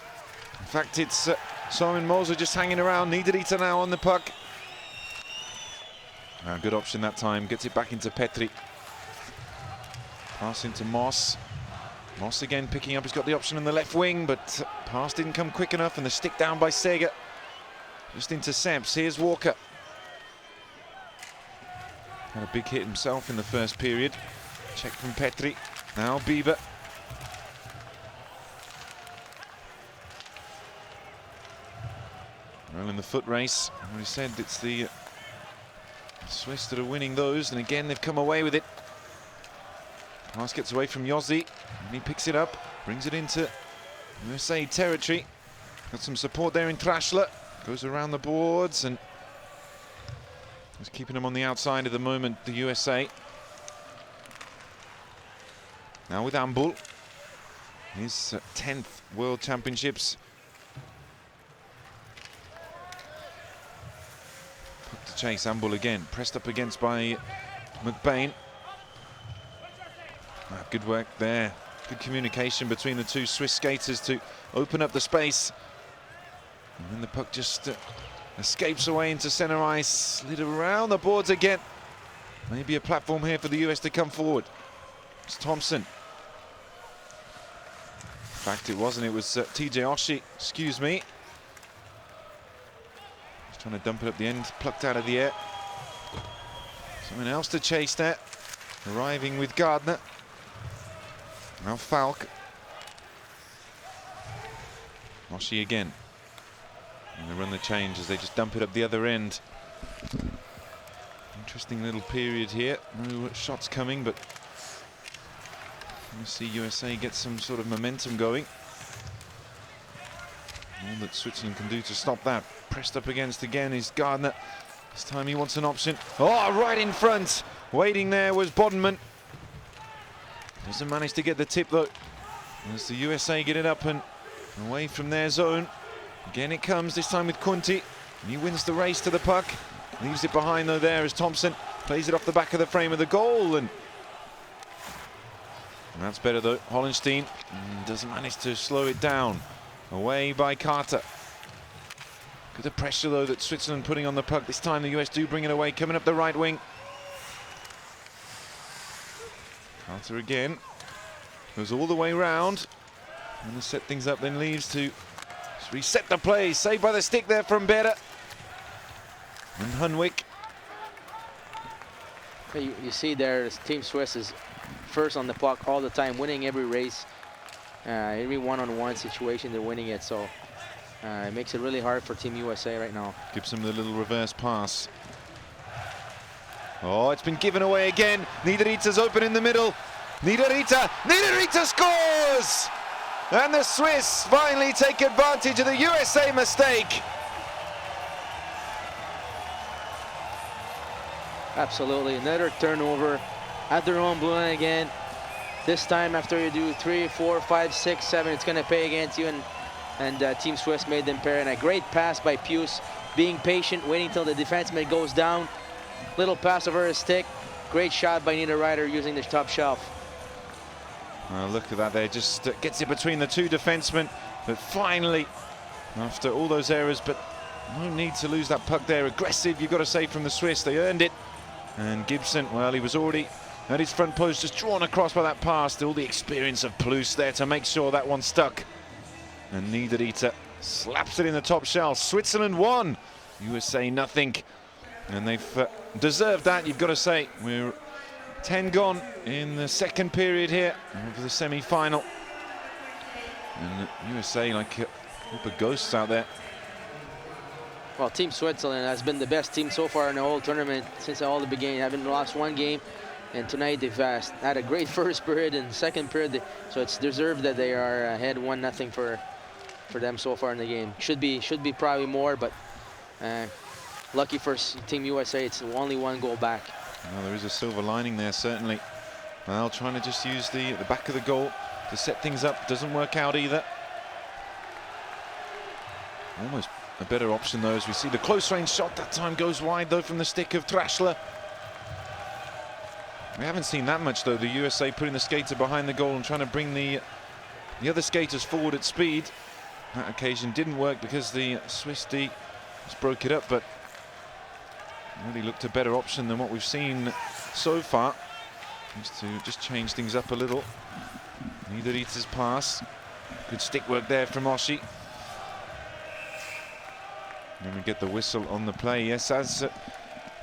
In fact, it's Simon Moser just hanging around. Niederreiter now on the puck. Good option that time. Gets it back into Petri. Pass into Moss. Moss again picking up. He's got the option on the left wing, but pass didn't come quick enough, and the stick down by Sega. Just into Samps. Here's Walker. Had a big hit himself in the first period. Check from Petri. Now Bieber. Well, in the foot race, as we said, it's the Swiss that are winning those, and again they've come away with it. Pass gets away from Yossi, and he picks it up, brings it into USA territory. Got some support there in Trashler. Goes around the boards and is keeping them on the outside at the moment, the USA. Now with Ambul, his 10th World Championships. chase. Ambul again, pressed up against by McBain. Good work there. Good communication between the two Swiss skaters to open up the space. And then the puck just escapes away into center ice. Slid around the boards again. Maybe a platform here for the US to come forward. It's Thompson. In fact, it wasn't. It was TJ Oshie, excuse me. He's trying to dump it up the end, plucked out of the air. Someone else to chase that. Arriving with Gardner. Now Falk. Oshie again. And they run the change as they just dump it up the other end. Interesting little period here. No shots coming, but you see USA get some sort of momentum going. All that Switzerland can do to stop that. Pressed up against again is Gardner. This time he wants an option. Oh, right in front. Waiting there was Bodenman. Doesn't manage to get the tip though. As the USA get it up and away from their zone. Again it comes, this time with Kunti. He wins the race to the puck. Leaves it behind though there as Thompson plays it off the back of the frame of the goal. And that's better though. Hollenstein doesn't manage to slow it down. Away by Carter. Good the pressure though that Switzerland putting on the puck. This time the US do bring it away, coming up the right wing. Carter again. Goes all the way round. And to set things up, then leaves to reset the play. Saved by the stick there from Bera. And Hunwick. You see there, Team Swiss is first on the puck all the time, winning every race. Every one-on-one situation, they're winning it. So it makes it really hard for Team USA right now. Gives him the little reverse pass. Oh, it's been given away again. Niederreiter's open in the middle. Niederreiter scores! And the Swiss finally take advantage of the USA mistake. Absolutely, another turnover at their own blue line again. This time after you do 3, 4, 5, 6, 7, it's gonna pay against you, and Team Swiss made them pay. And a great pass by Pius, being patient, waiting till the defenseman goes down. Little pass over his stick. Great shot by Niederreiter using the top shelf. Look at that there, just gets it between the two defensemen. But finally, after all those errors, but no need to lose that puck there. Aggressive, you've got to say, from the Swiss. They earned it. And Gibson, well, he was already at his front post, just drawn across by that pass. All the experience of Plus there to make sure that one stuck. And Niederreiter slaps it in the top shelf. Switzerland won, USA nothing. And they've deserved that, you've got to say. We're 10 gone in the second period here of the semi-final. And USA like a group of ghosts out there. Well, Team Switzerland has been the best team so far in the whole tournament since all the beginning. Haven't lost one game, and tonight they've had a great first period and second period. So it's deserved that they are ahead 1-0 for them so far in the game. Should be probably more, but lucky for Team USA, it's only one goal back. Well, there is a silver lining there, certainly. Well, trying to just use the back of the goal to set things up. Doesn't work out either. Almost a better option, though, as we see the close-range shot. That time goes wide, though, from the stick of Trashler. We haven't seen that much, though. The USA putting the skater behind the goal and trying to bring the other skaters forward at speed. That occasion didn't work because the Swiss D just broke it up, but really looked a better option than what we've seen so far. Just to change things up a little. Niederreiter's pass. Good stick work there from Oshie. Then we get the whistle on the play. Yes, as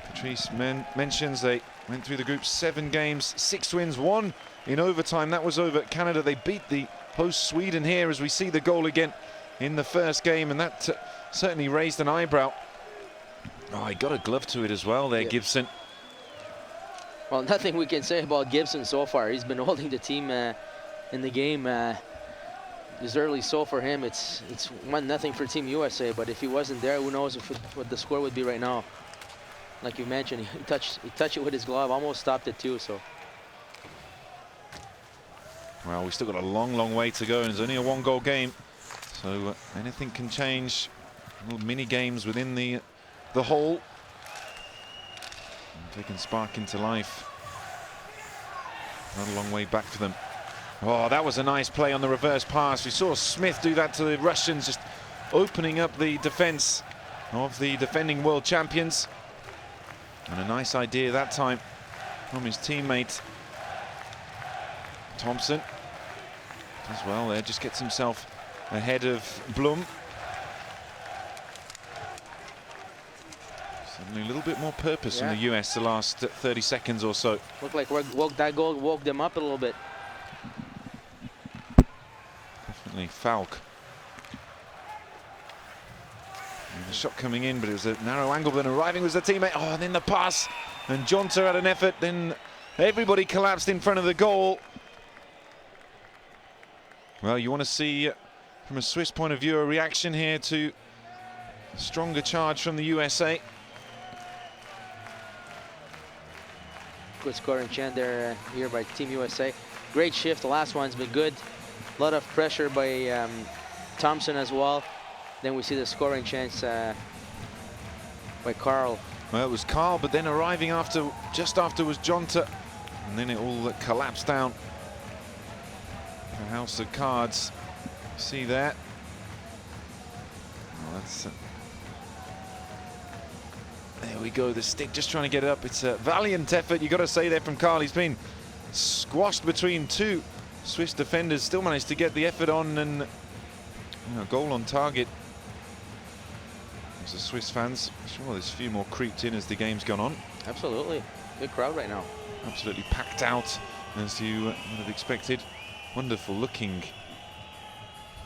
Patrice mentions, they went through the group 7 games, 6 wins, 1 in overtime. That was over Canada. They beat the host Sweden here, as we see the goal again in the first game, and that certainly raised an eyebrow. Oh, he got a glove to it as well there, yep. Gibson. Well, nothing we can say about Gibson so far. He's been holding the team in the game. Deservedly so for him. It's 1-0 for Team USA, but if he wasn't there, who knows what the score would be right now. Like you mentioned, he touched it with his glove, almost stopped it too. So. Well, we still got a long way to go, and it's only a 1-goal game, so anything can change. Little mini games within the hole. They can spark into life. Not a long way back for them. Oh, that was a nice play on the reverse pass. We saw Smith do that to the Russians, just opening up the defense of the defending world champions. And a nice idea that time from his teammate Thompson. As well there, just gets himself ahead of Blum. Suddenly a little bit more purpose from the US the last 30 seconds or so. Looked like that goal woke them up a little bit. Definitely Falk. And the shot coming in, but it was a narrow angle, but arriving was the teammate. Oh, and then the pass. And Jonta had an effort, then everybody collapsed in front of the goal. Well, you want to see, from a Swiss point of view, a reaction here to a stronger charge from the USA. Good scoring chance there here by Team USA. Great shift, the last one's been good. A lot of pressure by Thompson as well. Then we see the scoring chance by Carl. Well, it was Carl, but then arriving just after was Jonta. And then it all collapsed down. The house of cards. See that? Oh, that's there we go, the stick just trying to get it up. It's a valiant effort, you got to say there from Carl. He's been squashed between two Swiss defenders, still managed to get the effort on, and goal on target. As the Swiss fans, sure there's a few more creeped in as the game's gone on. Absolutely, good crowd right now. Absolutely packed out, as you would have expected. Wonderful looking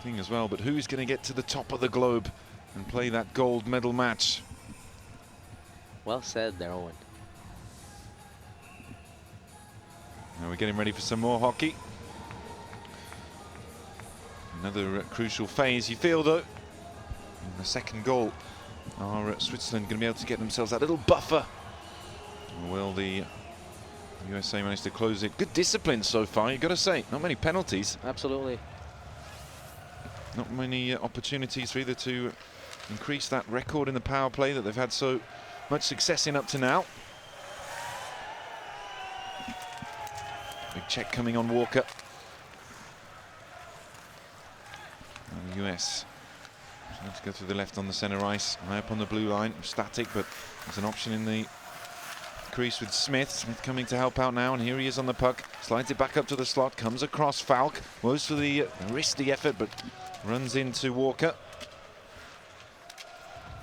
thing as well, but who's going to get to the top of the globe and play that gold medal match? Well said there, Owen. Now we're getting ready for some more hockey. Another crucial phase. You feel, though, in the second goal, are Switzerland going to be able to get themselves that little buffer? Or will the USA manage to close it? Good discipline so far, you've got to say. Not many penalties. Absolutely. Not many opportunities for either to increase that record in the power play that they've had so much success in up to now. Big check coming on Walker. And the US trying to go through the left on the center ice, high up on the blue line, static, but there's an option in the crease with Smith. Smith coming to help out now, and here he is on the puck. Slides it back up to the slot, comes across Falk, goes for the risky effort, but runs into Walker.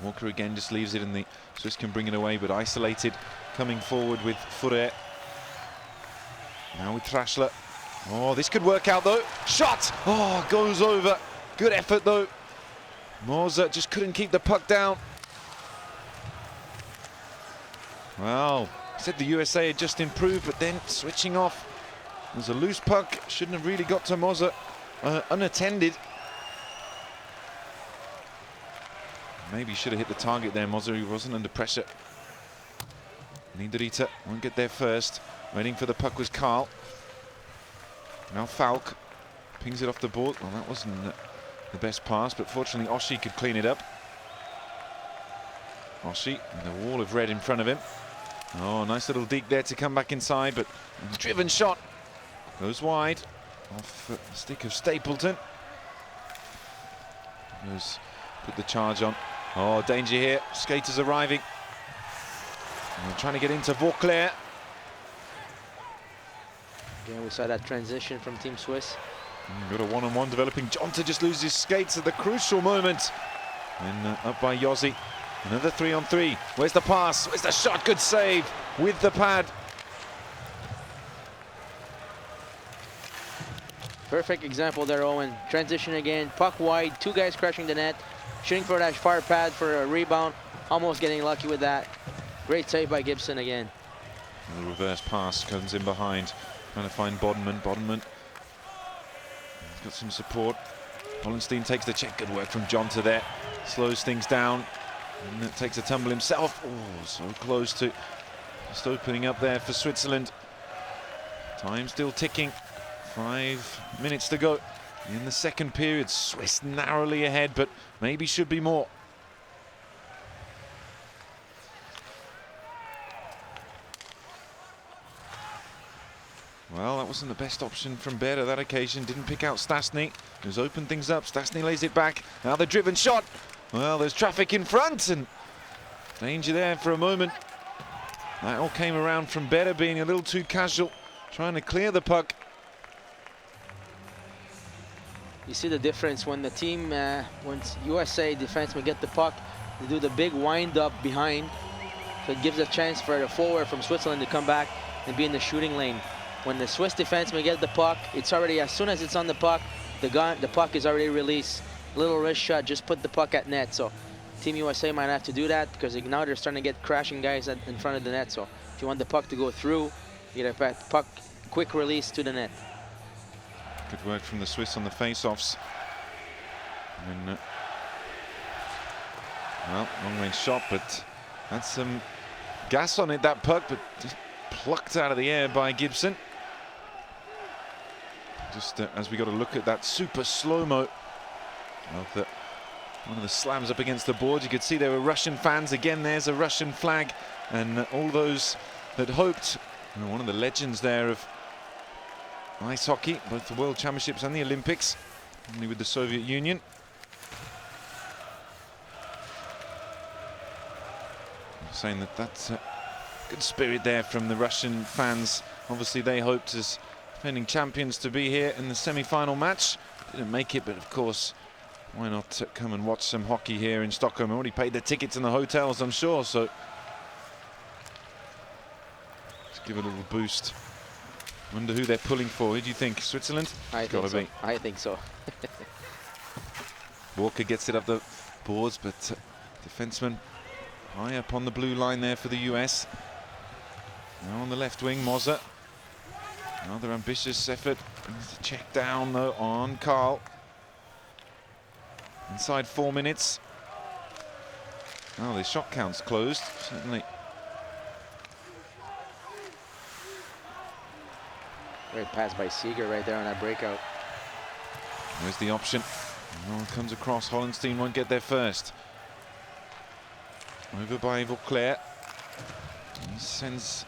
Walker again just leaves it, and the Swiss can bring it away, but isolated coming forward with Furet. Now with Trashler. Oh, this could work out though. Shot! Oh, goes over. Good effort though. Moser just couldn't keep the puck down. Well, said the USA had just improved, but then switching off. It was a loose puck. Shouldn't have really got to Moser unattended. Maybe should have hit the target there, Moser. He wasn't under pressure. Niederreiter won't get there first. Waiting for the puck was Carl. Now Falk pings it off the board. Well, that wasn't the best pass, but fortunately Oshie could clean it up. Oshie with a wall of red in front of him. Oh, nice little deke there to come back inside, but a driven shot goes wide off the stick of Stapleton. Goes, put the charge on. Oh, danger here. Skaters arriving. And trying to get into Vauclair. Again, we saw that transition from Team Swiss. Got a one-on-one developing. Jonta just loses his skates at the crucial moment. And up by Yossi. Another 3-on-3. Where's the pass? Where's the shot? Good save with the pad. Perfect example there, Owen. Transition again, puck wide, two guys crashing the net, shooting for that far pad for a rebound, almost getting lucky with that. Great save by Gibson again. And the reverse pass comes in behind, trying to find Bodman. Bodman has got some support. Hollenstein takes the check. Good work from Jonta there. Slows things down. And takes a tumble himself. Oh, so close to just opening up there for Switzerland. Time still ticking. 5 minutes to go in the second period. Swiss narrowly ahead, but maybe should be more. Well, that wasn't the best option from Bera that occasion. Didn't pick out Stasny. He was opened things up. Stasny lays it back. Now the driven shot. Well, there's traffic in front and danger there for a moment. That all came around from Bera being a little too casual, trying to clear the puck. You see the difference when the team, when USA defensemen get the puck, they do the big wind up behind. So it gives a chance for the forward from Switzerland to come back and be in the shooting lane. When the Swiss defenseman get the puck, it's already, as soon as it's on the puck, the puck is already released. Little wrist shot, just put the puck at net. So Team USA might have to do that because now they're starting to get crashing guys in front of the net. So if you want the puck to go through, you get a puck, quick release to the net. Good work from the Swiss on the face-offs. And, well, long-range shot, but that's some gas on it, that puck, but just plucked out of the air by Gibson. Just as we got to look at that super slow-mo of one of the slams up against the board, you could see there were Russian fans. Again, there's a Russian flag, and all those that hoped, one of the legends there of ice hockey, both the World Championships and the Olympics, only with the Soviet Union. I'm saying that's good spirit there from the Russian fans. Obviously, they hoped as defending champions to be here in the semi-final match. Didn't make it, but of course, why not come and watch some hockey here in Stockholm? Already paid the tickets and the hotels, I'm sure, so let's give it a little boost. Wonder who they're pulling for. Who do you think? Switzerland? I think so. I think so. Walker gets it up the boards, but defenseman high up on the blue line there for the US. Now on the left wing, Moser. Another ambitious effort. Brings the check down though on Carl. Inside 4 minutes. Oh, the shot count's closed, certainly. Great pass by Seeger right there on that breakout. There's the option. No one comes across. Hollenstein won't get there first. Over by Vauclair. He sends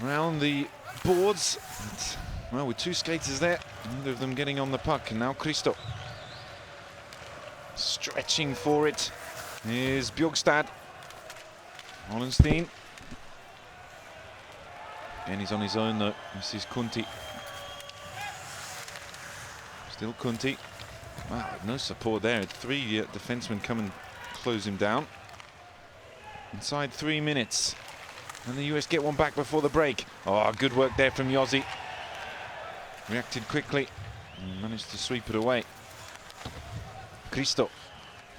around the boards. But, well, with two skaters there, neither of them getting on the puck. And now Christo. Stretching for it is Bjorkstad. Hollenstein. And he's on his own though. This is Kunti. Still Kunti. Wow, no support there. Three defensemen come and close him down. Inside 3 minutes. And the US get one back before the break. Oh, good work there from Yossi. Reacted quickly and managed to sweep it away. Christo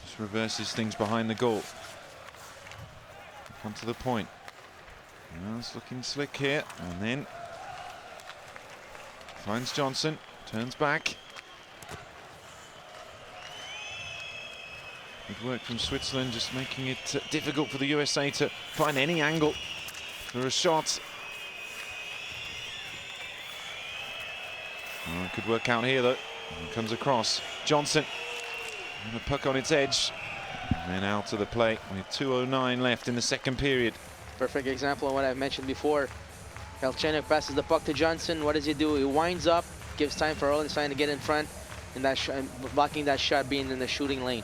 just reverses things behind the goal. Onto the point. Well, it's looking slick here, and then finds Johnson, turns back. Good work from Switzerland, just making it difficult for the USA to find any angle for a shot. Oh, good work out here though. And comes across. Johnson, and the puck on its edge, and then out to the play with 2:09 left in the second period. Perfect example of what I've mentioned before. Helchenuk passes the puck to Johnson. What does he do? He winds up, gives time for Hollenstein to get in front, and blocking that shot being in the shooting lane.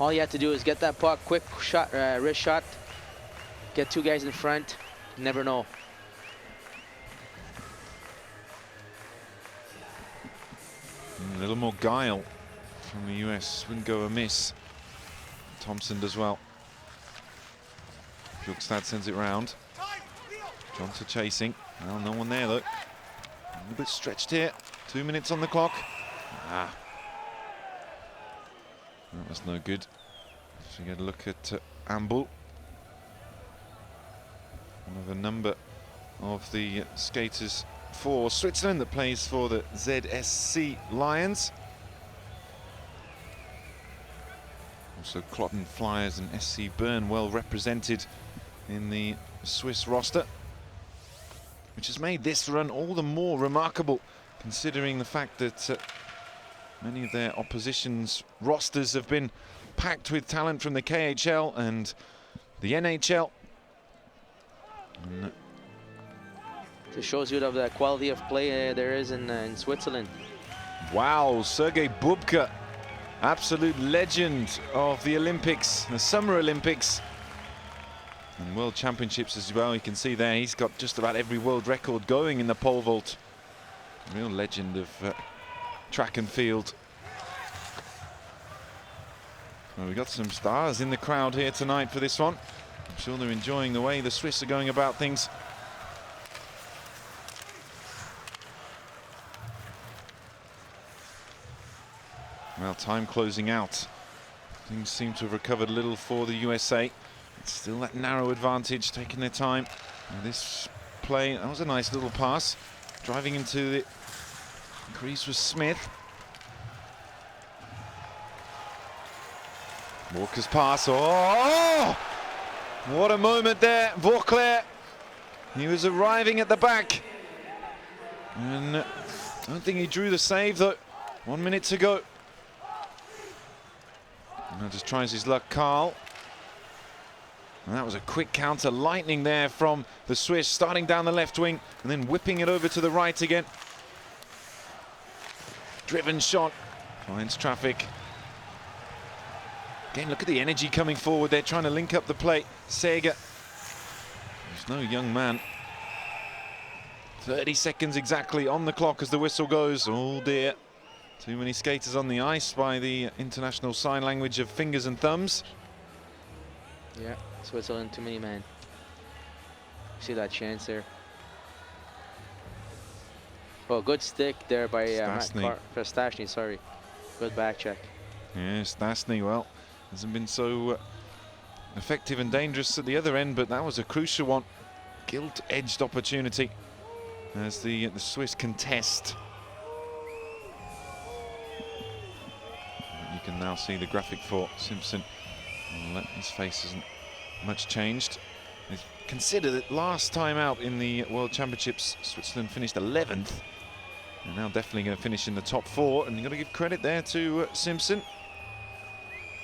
All you have to do is get that puck, quick shot, wrist shot, get two guys in front. You never know. A little more guile from the US. Wouldn't go amiss. Thompson does well. Bjorkstad sends it round. Johnson chasing. Well, no one there though. A little bit stretched here. 2 minutes on the clock. Ah. That was no good. So you get a look at Ambul. One of a number of the skaters for Switzerland that plays for the ZSC Lions. Also Clotten Flyers and SC Bern well represented in the Swiss roster, which has made this run all the more remarkable considering the fact that many of their opposition's rosters have been packed with talent from the KHL and the NHL. And It shows you of the quality of play there is in Switzerland. Wow, Sergei Bubka, absolute legend of the Olympics, the Summer Olympics and World Championships as well. You can see there he's got just about every world record going in the pole vault. Real legend of track and field. Well, we've got some stars in the crowd here tonight for this one. I'm sure they're enjoying the way the Swiss are going about things. Well, time closing out. Things seem to have recovered a little for the USA. It's still that narrow advantage, taking their time. And this play, that was a nice little pass. Driving into the crease was Smith. Walker's pass. Oh! What a moment there, Vauclair. He was arriving at the back. And I don't think he drew the save, though. 1 minute to go. Now just tries his luck, Carl. And that was a quick counter, lightning there from the Swiss, starting down the left wing and then whipping it over to the right again. Driven shot, finds traffic. Again, look at the energy coming forward. They're trying to link up the play. Sega, there's no young man. 30 seconds exactly on the clock as the whistle goes. Oh dear. Too many skaters on the ice by the international sign language of fingers and thumbs. Yeah, Switzerland, too many men. See that chance there. Oh, good stick there by Stastny, sorry. Good back check. Yeah, Stastny, well, hasn't been so effective and dangerous at the other end, but that was a crucial one. Gilt-edged opportunity as the Swiss contest. You can now see the graphic for Simpson. His face isn't much changed. It's considered that last time out in the World Championships, Switzerland finished 11th. They're now definitely going to finish in the top 4, and you've got to give credit there to Simpson.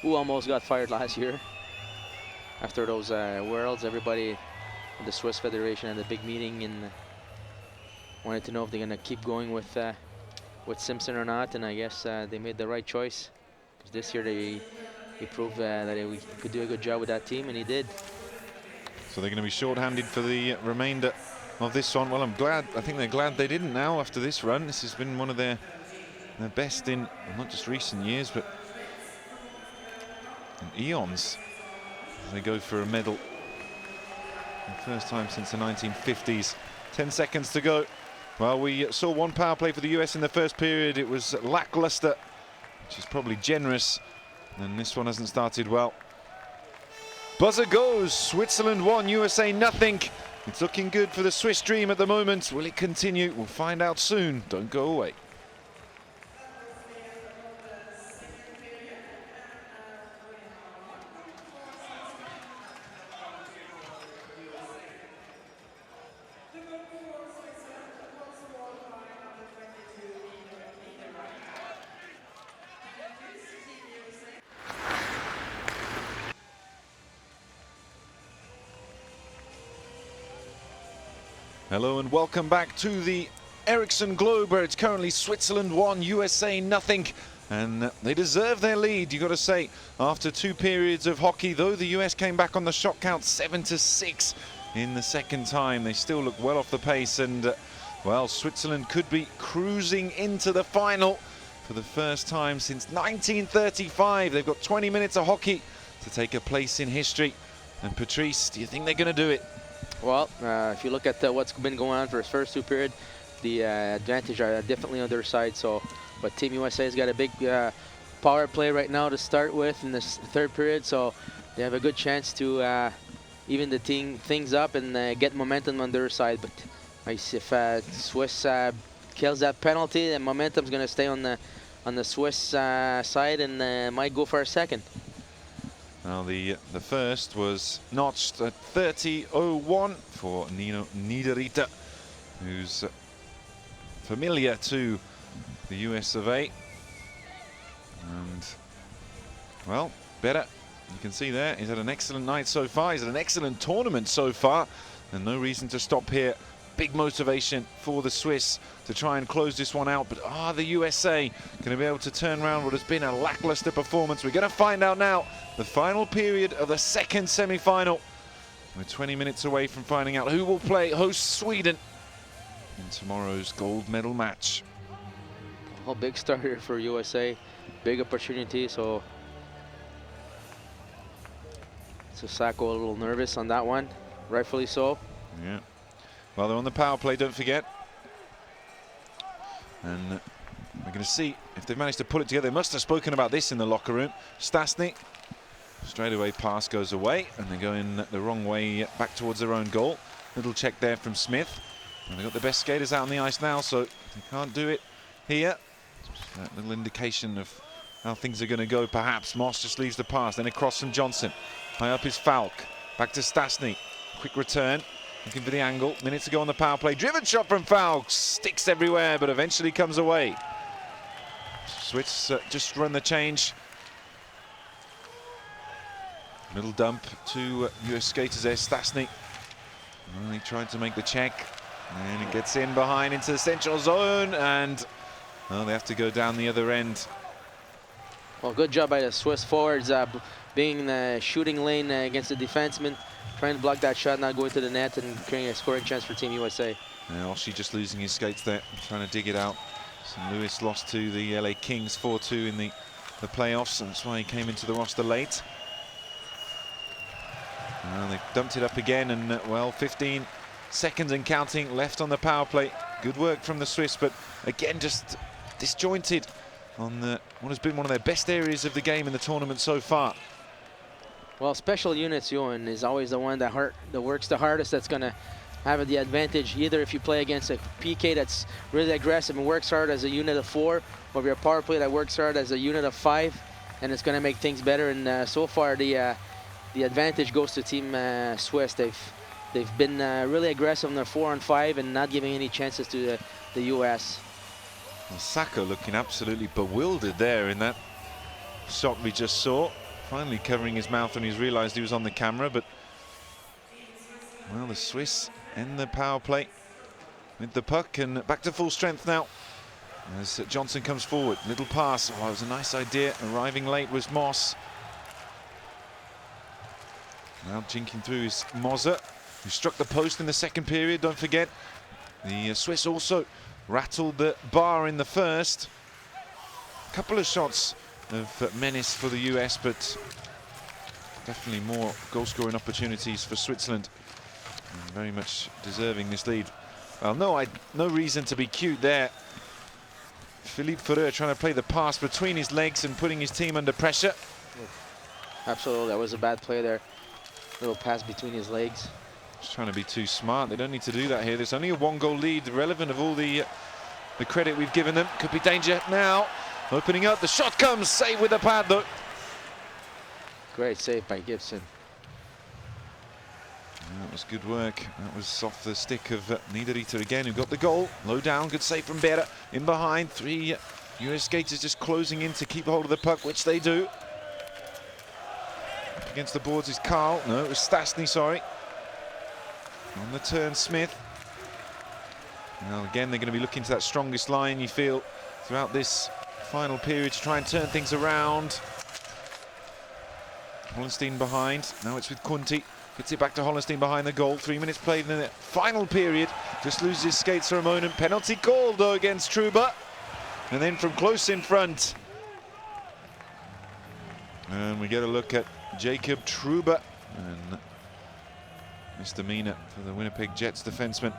Who almost got fired last year. After those Worlds, everybody in the Swiss Federation had a big meeting and wanted to know if they're going to keep going with Simpson or not, and I guess they made the right choice. Because this year he proved that he could do a good job with that team, and he did. So they're going to be short-handed for the remainder of this one. Well, I think they're glad they didn't now after this run. This has been one of their best in not just recent years, but in eons. They go for a medal. The first time since the 1950s. 10 seconds to go. Well, we saw one power play for the US in the first period. It was lackluster, which is probably generous. And this one hasn't started well. Buzzer goes. Switzerland 1, USA nothing. It's looking good for the Swiss dream at the moment. Will it continue? We'll find out soon. Don't go away. Hello and welcome back to the Ericsson Globe, where it's currently Switzerland 1, USA nothing. And they deserve their lead, you got to say, after 2 periods of hockey. Though the US came back on the shot count 7-6 in the second time, they still look well off the pace. And, well, Switzerland could be cruising into the final for the first time since 1935. They've got 20 minutes of hockey to take a place in history. And Patrice, do you think they're going to do it? Well, if you look at what's been going on for his first 2 periods, the advantage are definitely on their side. So, but Team USA's got a big power play right now to start with in this 3rd period. So they have a good chance to even the things up and get momentum on their side. But if Swiss kills that penalty, then momentum's going to stay on the Swiss side and might go for a second. Now the first was notched at 30:01 for Nino Niederreiter, who's familiar to the US of A. And, well, better. You can see there, he's had an excellent night so far. He's had an excellent tournament so far. And no reason to stop here big motivation for the Swiss to try and close this one out. But are the USA going to be able to turn around what has been a lackluster performance? We're going to find out now. The final period of the second semi-final. We're 20 minutes away from finding out who will play host Sweden in tomorrow's gold medal match. A big start here for USA. Big opportunity, so Sako a little nervous on that one, rightfully so. Yeah. Well, they're on the power play, don't forget. And we're going to see if they've managed to pull it together. They must have spoken about this in the locker room. Stasny, straight away pass goes away, and they're going the wrong way back towards their own goal. Little check there from Smith. And they've got the best skaters out on the ice now, so they can't do it here. Just that little indication of how things are going to go, perhaps. Moss just leaves the pass, then across from Johnson. High up is Falk. Back to Stasny. Quick return. Looking for the angle. Minutes to go on the power play. Driven shot from Falk. Sticks everywhere, but eventually comes away. Swiss just run the change. Little dump to US skaters there. Stasny. Well, he tried to make the check. And it gets in behind into the central zone. And well, they have to go down the other end. Well, good job by the Swiss forwards, being in the shooting lane against the defenseman, trying to block that shot, not going to the net, and creating a scoring chance for Team USA. Yeah, Oshie just losing his skates there, trying to dig it out. St. Louis lost to the LA Kings 4-2 in the playoffs, and that's why he came into the roster late. Well, they've dumped it up again, and well, 15 seconds and counting left on the power play. Good work from the Swiss, but again, just disjointed on what has been one of their best areas of the game in the tournament so far. Well, special units, Johan, is always the one that works the hardest, that's going to have the advantage. Either if you play against a PK that's really aggressive and works hard as a unit of 4, or if you're a power play that works hard as a unit of 5, and it's going to make things better. And so far, the advantage goes to Team Swiss. They've been really aggressive on their 4 on 5 and not giving any chances to the US. Well, Sako looking absolutely bewildered there in that shot we just saw. Finally covering his mouth when he's realized he was on the camera, but well, the Swiss end the power play with the puck, and back to full strength now as Johnson comes forward. Little pass. Oh, it was a nice idea. Arriving late was Moss. Now jinking through is Moser, who struck the post in the second period. Don't forget, the Swiss also rattled the bar in the first. A couple of shots of menace for the US, but definitely more goal-scoring opportunities for Switzerland. And very much deserving this lead. Well, no reason to be cute there. Philippe Ferrer trying to play the pass between his legs and putting his team under pressure. Absolutely, that was a bad play there. Little pass between his legs. Just trying to be too smart. They don't need to do that here. There's only a 1-goal lead, relevant of all the credit we've given them. Could be danger now. Opening up, the shot comes, save with the pad though. Great save by Gibson. That was good work. That was off the stick of Niederreiter again, who got the goal. Low down, good save from Bera. In behind, 3 US skaters just closing in to keep hold of the puck, which they do. Up against the boards is Carl. No, it was Stasny, sorry. On the turn, Smith. Now again, they're going to be looking to that strongest line, you feel, throughout this final period to try and turn things around. Hollenstein behind. Now it's with Kunti. Gets it back to Hollenstein behind the goal. 3 minutes played in the final period. Just loses his skates for a moment. Penalty called though against Truba. And then from close in front. And we get a look at Jacob Truba. And misdemeanor for the Winnipeg Jets defenseman.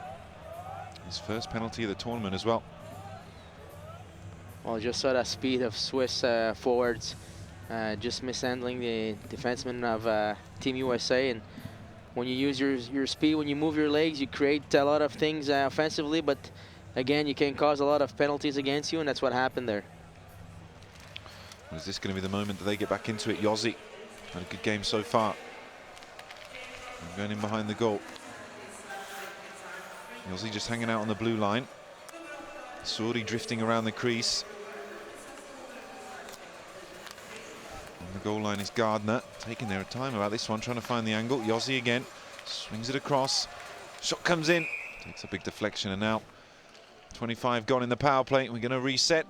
His first penalty of the tournament as well. Well, just saw that speed of Swiss forwards, just mishandling the defenseman of Team USA. And when you use your speed, when you move your legs, you create a lot of things offensively, but again, you can cause a lot of penalties against you, and that's what happened there. Well, is this going to be the moment that they get back into it? Yossi had a good game so far. And going in behind the goal. Yossi just hanging out on the blue line. Sori drifting around the crease. On the goal line is Gardner, taking their time about this one, trying to find the angle. Yossi again, swings it across. Shot comes in, Takes a big deflection, and now 25 gone in the power play. We're going to reset.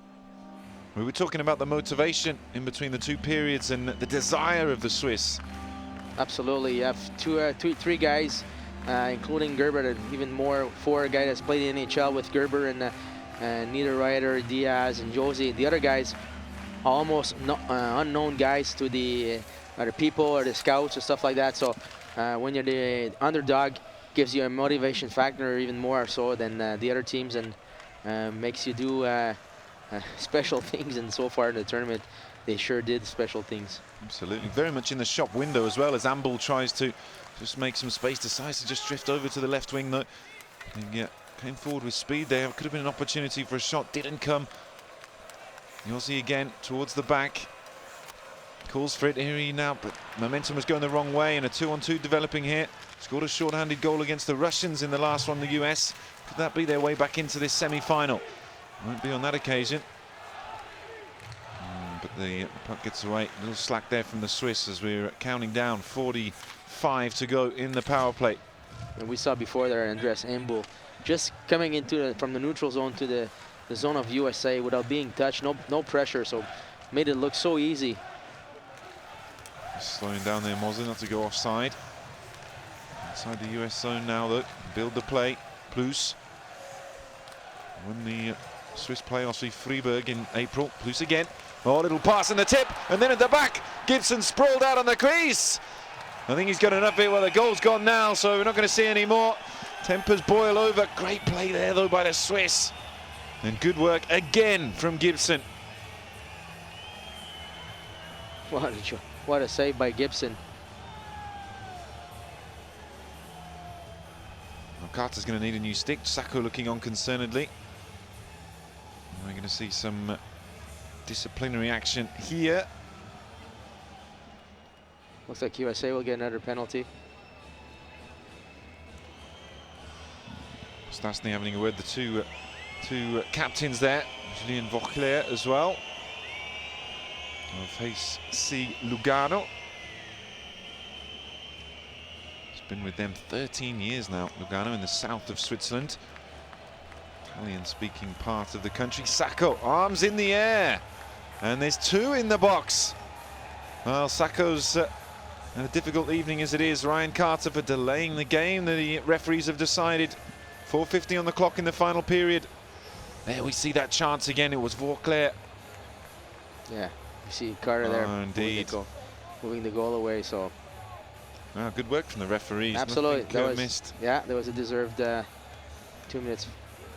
We were talking about the motivation in between the two periods and the desire of the Swiss. Absolutely, you have three guys, including Gerber, and even more, four guys that's played in NHL with Gerber and Niederreiter, Diaz, and Josie. The other guys are almost unknown guys to the other people or the scouts or stuff like that. So when you're the underdog, gives you a motivation factor even more so than the other teams, and makes you do special things. And so far in the tournament, they sure did special things. Absolutely, very much in the shop window as well, as Ambul tries to just make some space, decides to just drift over to the left wing though. And came forward with speed there, could have been an opportunity for a shot, didn't come. Yossi again towards the back, calls for it here now, but momentum was going the wrong way, and a 2-on-2 developing here. Scored a short-handed goal against the Russians in the last one, the US. Could that be their way back into this semi-final? Won't be on that occasion. But the puck gets away. A little slack there from the Swiss as we're counting down. 45 to go in the power play. And we saw before there Andreas Embul just coming into from the neutral zone to the zone of USA without being touched, no pressure, so made it look so easy. Just slowing down there, Moser, not to go offside. Inside the US zone now though. Build the play. Plus win the Swiss playoffs with Freiburg in April. Plus again. Oh, little pass in the tip, and then at the back, Gibson sprawled out on the crease. I think he's got enough here. Well, the goal's gone now, so we're not going to see any more. Tempers boil over. Great play there, though, by the Swiss. And good work again from Gibson. What a save by Gibson. Well, Carter's going to need a new stick. Sacco looking on concernedly. We're going to see some disciplinary action here. Looks like USA will get another penalty. Stasny having a word, the two captains there, Julian Walker as well, of HC Lugano. He's been with them 13 years now, Lugano, in the south of Switzerland. Italian-speaking part of the country. Sacco, arms in the air, and there's two in the box. Well, Sacco's had a difficult evening as it is. Ryan Carter for delaying the game. The referees have decided 4:50 on the clock in the final period. There we see that chance again. It was Vauclair. Yeah, you see Carter there. Indeed. Moving the goal away, so. Well, good work from the referees. Absolutely. Nothing, that was missed. Yeah, there was a deserved 2 minutes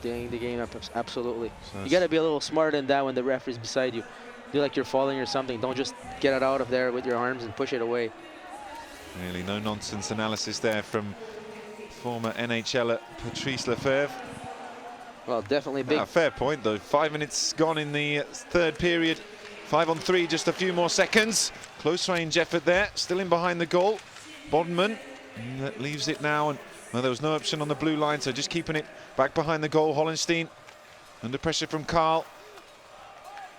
delaying the game up. Absolutely. So You got to be a little smarter than that when the referee's beside you. Feel like you're falling or something. Don't just get it out of there with your arms and push it away. Really no nonsense analysis there from former NHLer Patrice Lefebvre. Well, definitely big. Fair point though. 5 minutes gone in the third period. 5-on-3, just a few more seconds. Close range effort there. Still in behind the goal. Bodman that leaves it now, and well, there was no option on the blue line, so just keeping it back behind the goal. Hollenstein under pressure from Carl.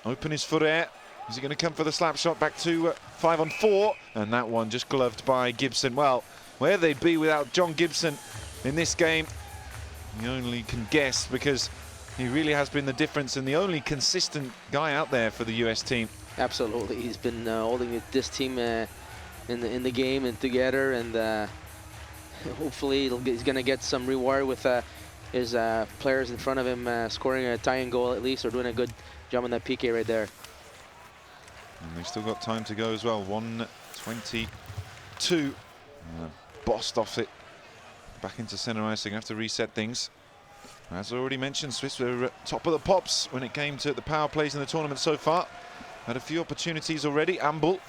Open is Furet. Is he going to come for the slap shot? Back to 5-on-4, and that one just gloved by Gibson. Well, where they'd be without John Gibson in this game, you only can guess, because he really has been the difference and the only consistent guy out there for the US team. Absolutely, he's been holding this team in the game and together, and hopefully he's going to get some reward with his players in front of him scoring a tying goal at least, or doing a good job on that PK right there. And they've still got time to go as well. 1:22. Bossed off it back into center ice. They're going to have to reset things. As already mentioned, Swiss were top of the pops when it came to the power plays in the tournament so far. Had a few opportunities already. Ambul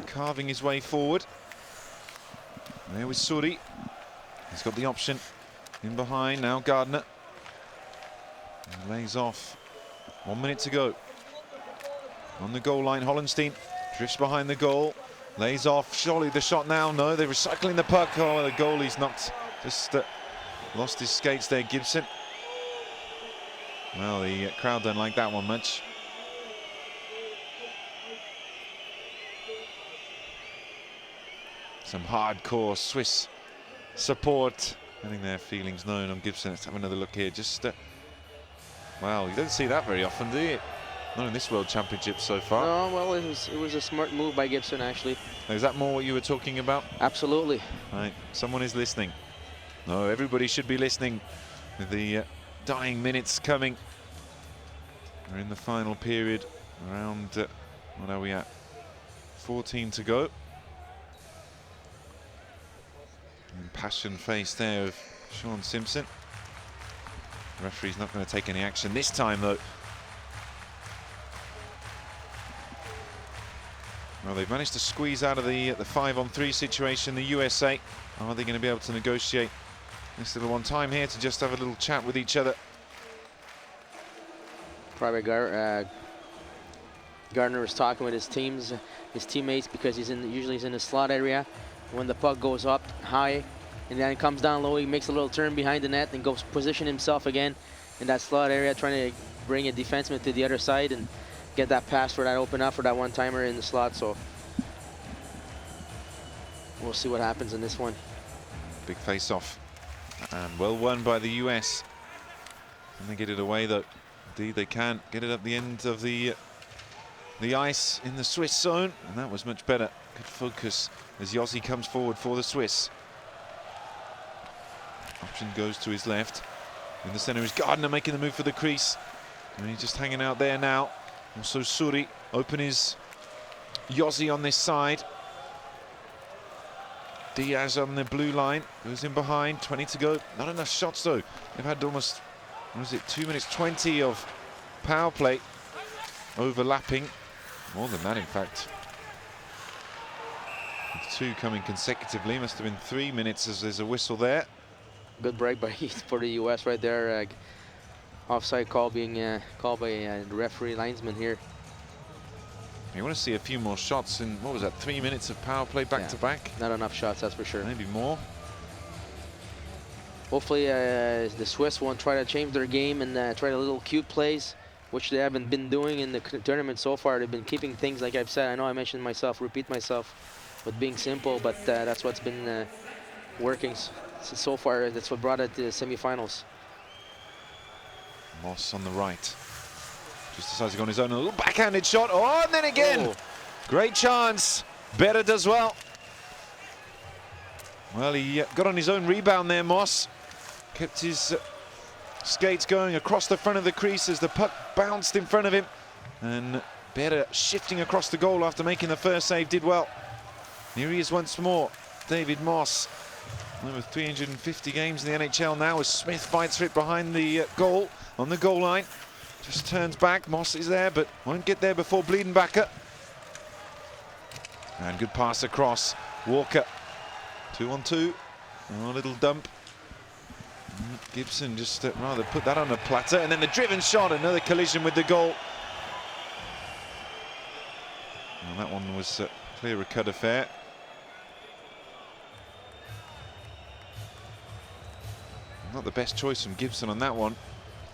carving his way forward. There was Suri. He's got the option in behind now. Gardner and lays off. 1 minute to go. On the goal line, Hollenstein drifts behind the goal, lays off. Surely the shot now. No, they're recycling the puck. Oh, the goalie's knocked, just lost his skates there, Gibson. Well, the crowd don't like that one much. Some hardcore Swiss support Letting their feelings known on Gibson. Let's have another look here. Just, wow, you don't see that very often, do you? Not in this World Championship so far. No, well, it was a smart move by Gibson, actually. Is that more what you were talking about? Absolutely. Right, someone is listening. No, everybody should be listening. With the dying minutes coming. We're in the final period. Around, what are we at? 14 to go. And passion face there of Sean Simpson. The referee's not going to take any action this time, though. Well, they've managed to squeeze out of the 5-on-3 situation, the USA. Are they going to be able to negotiate this little one? Time here to just have a little chat with each other. Probably Gardner was talking with his teammates, because usually he's in the slot area. When the puck goes up high and then it comes down low, he makes a little turn behind the net and goes position himself again in that slot area, trying to bring a defenseman to the other side and get that pass for that open up for that one-timer in the slot. So we'll see what happens in this one. Big face-off, and well won by the US. Can they get it away, though? Indeed they can. Get it up the end of the ice in the Swiss zone, and that was much better. Good focus as Yossi comes forward for the Swiss. Option goes to his left. In the center is Gardner making the move for the crease, and he's just hanging out there now. Also Suri. Open is Yossi on this side. Diaz on the blue line, goes in behind. 20 to go. Not enough shots, though. They've had almost, what is it, 2 minutes 20 of power play overlapping. More than that, in fact. With 2 coming consecutively. Must have been 3 minutes as there's a whistle there. Good break for the US right there. Offside call being called by the referee linesman here. You want to see a few more shots in, what was that, 3 minutes of power play back to back? Not enough shots, that's for sure. Maybe more. Hopefully the Swiss won't try to change their game and try a little cute plays, which they haven't been doing in the tournament so far. They've been keeping things, like I've said, I know I mentioned myself, repeat myself, with being simple, but that's what's been working so far. That's what brought it to the semifinals. Moss on the right. Just decides to go on his own. A little backhanded shot. Oh, and then again. Oh. Great chance. Better does well. Well, he got on his own rebound there, Moss. Kept his skates going across the front of the crease as the puck bounced in front of him. And Better shifting across the goal after making the first save did well. Here he is once more. David Moss. Over 350 games in the NHL now as Smith fights for it behind the goal, on the goal line. Just turns back. Moss is there, but won't get there before Bleedenbacher. And good pass across. Walker. 2-on-2. Oh, a little dump. Gibson just rather put that on a platter. And then the driven shot. Another collision with the goal. And that one was a clearer cut affair. Not the best choice from Gibson on that one.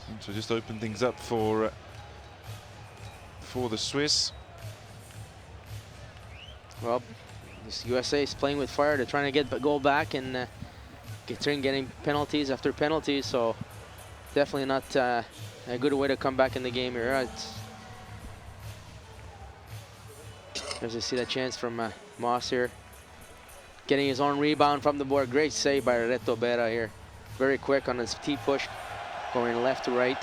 Seems to just open things up for the Swiss. Well, this USA is playing with fire. They're trying to get the goal back and getting penalties after penalties. So definitely not a good way to come back in the game here. There's you see that chance from Moss here, getting his own rebound from the board. Great save by Reto Berra here. Very quick on his T-push, going left to right.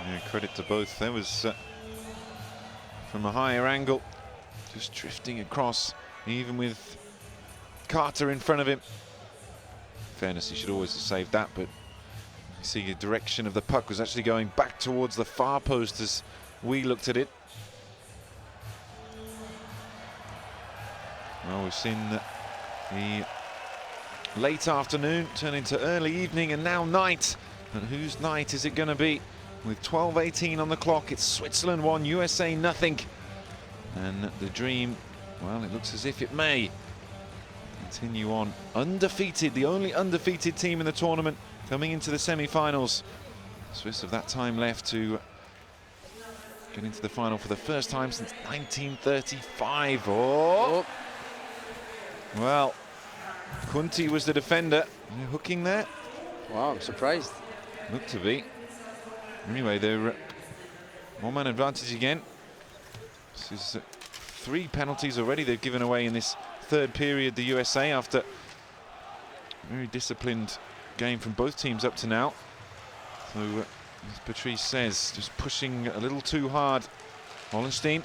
Yeah, credit to both. That was from a higher angle, just drifting across, even with Carter in front of him. In fairness, he should always have saved that, but you see the direction of the puck was actually going back towards the far post as we looked at it. Well, we've seen the late afternoon turn into early evening and now night. And whose night is it going to be? With 12:18 on the clock, it's Switzerland 1, USA nothing. And the dream, well, it looks as if it may continue on. Undefeated, the only undefeated team in the tournament coming into the semi-finals. Swiss have that time left to get into the final for the first time since 1935. Oh! Well, Kunti was the defender. They're hooking there. Wow, I'm surprised. Looked to be. Anyway, they're one-man advantage again. This is 3 penalties already they've given away in this third period, the USA, after a very disciplined game from both teams up to now. So, as Patrice says, just pushing a little too hard. Wallenstein.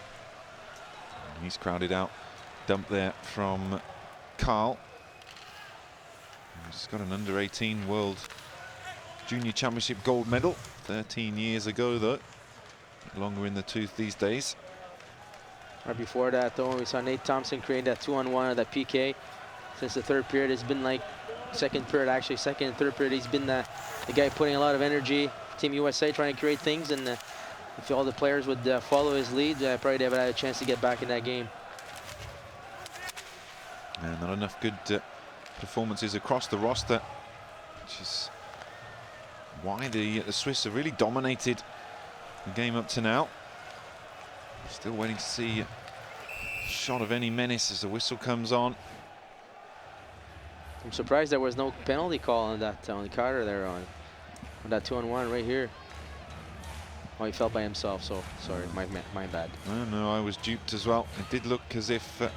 He's crowded out. Dump there from Carl. He's got an under-18 World Junior Championship gold medal. 13 years ago, though. Longer in the tooth these days. Right before that, though, we saw Nate Thompson create that 2-on-1 or that PK. Since the third period, it's been like second and third period, he's been the guy putting a lot of energy. Team USA trying to create things, and if all the players would follow his lead, probably they would have had a chance to get back in that game. And not enough good performances across the roster, which is why the Swiss have really dominated the game up to now. Still waiting to see a shot of any menace as the whistle comes on. I'm surprised there was no penalty call on that on Carter there on that 2-on-1 right here. Oh, he fell by himself, so sorry, my bad. No, I was duped as well. It did look as if the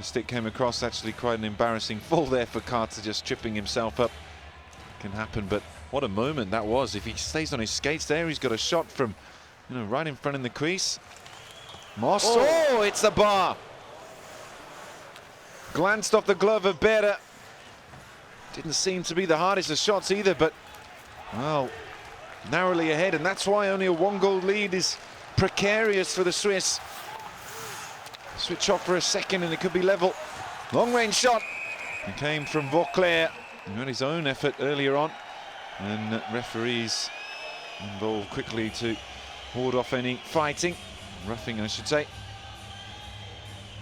stick came across. Actually quite an embarrassing fall there for Carter, just tripping himself up. Can happen, but what a moment that was. If he stays on his skates there, he's got a shot from, you know, right in front in the crease. Moss, oh, it's the bar. Glanced off the glove of Bera. Didn't seem to be the hardest of shots either, but, well, narrowly ahead, and that's why only a 1-goal lead is precarious for the Swiss. Switch off for a second and it could be level. Long-range shot. It came from Vauclair. He had his own effort earlier on, and referees involved quickly to ward off any fighting. Roughing, I should say.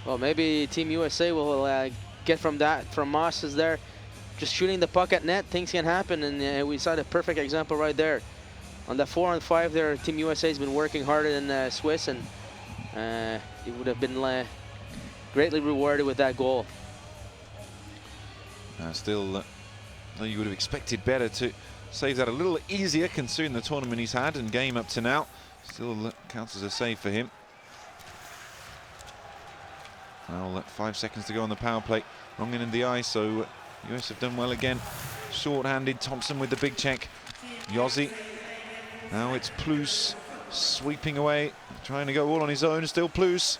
Well, maybe Team USA will get from that, from Moss is there. Just shooting the puck at net, things can happen, and we saw the perfect example right there. On the 4-on-5 there, Team USA has been working harder than Swiss, and it would have been greatly rewarded with that goal. Still, though you would have expected better to save that a little easier considering the tournament he's had and game up to now. Still counts as a save for him. Well, 5 seconds to go on the power play. Wrong end in the eye, so US have done well again. Short-handed, Thompson with the big check. Yossi. Now it's Plus sweeping away, trying to go all on his own. Still Plus.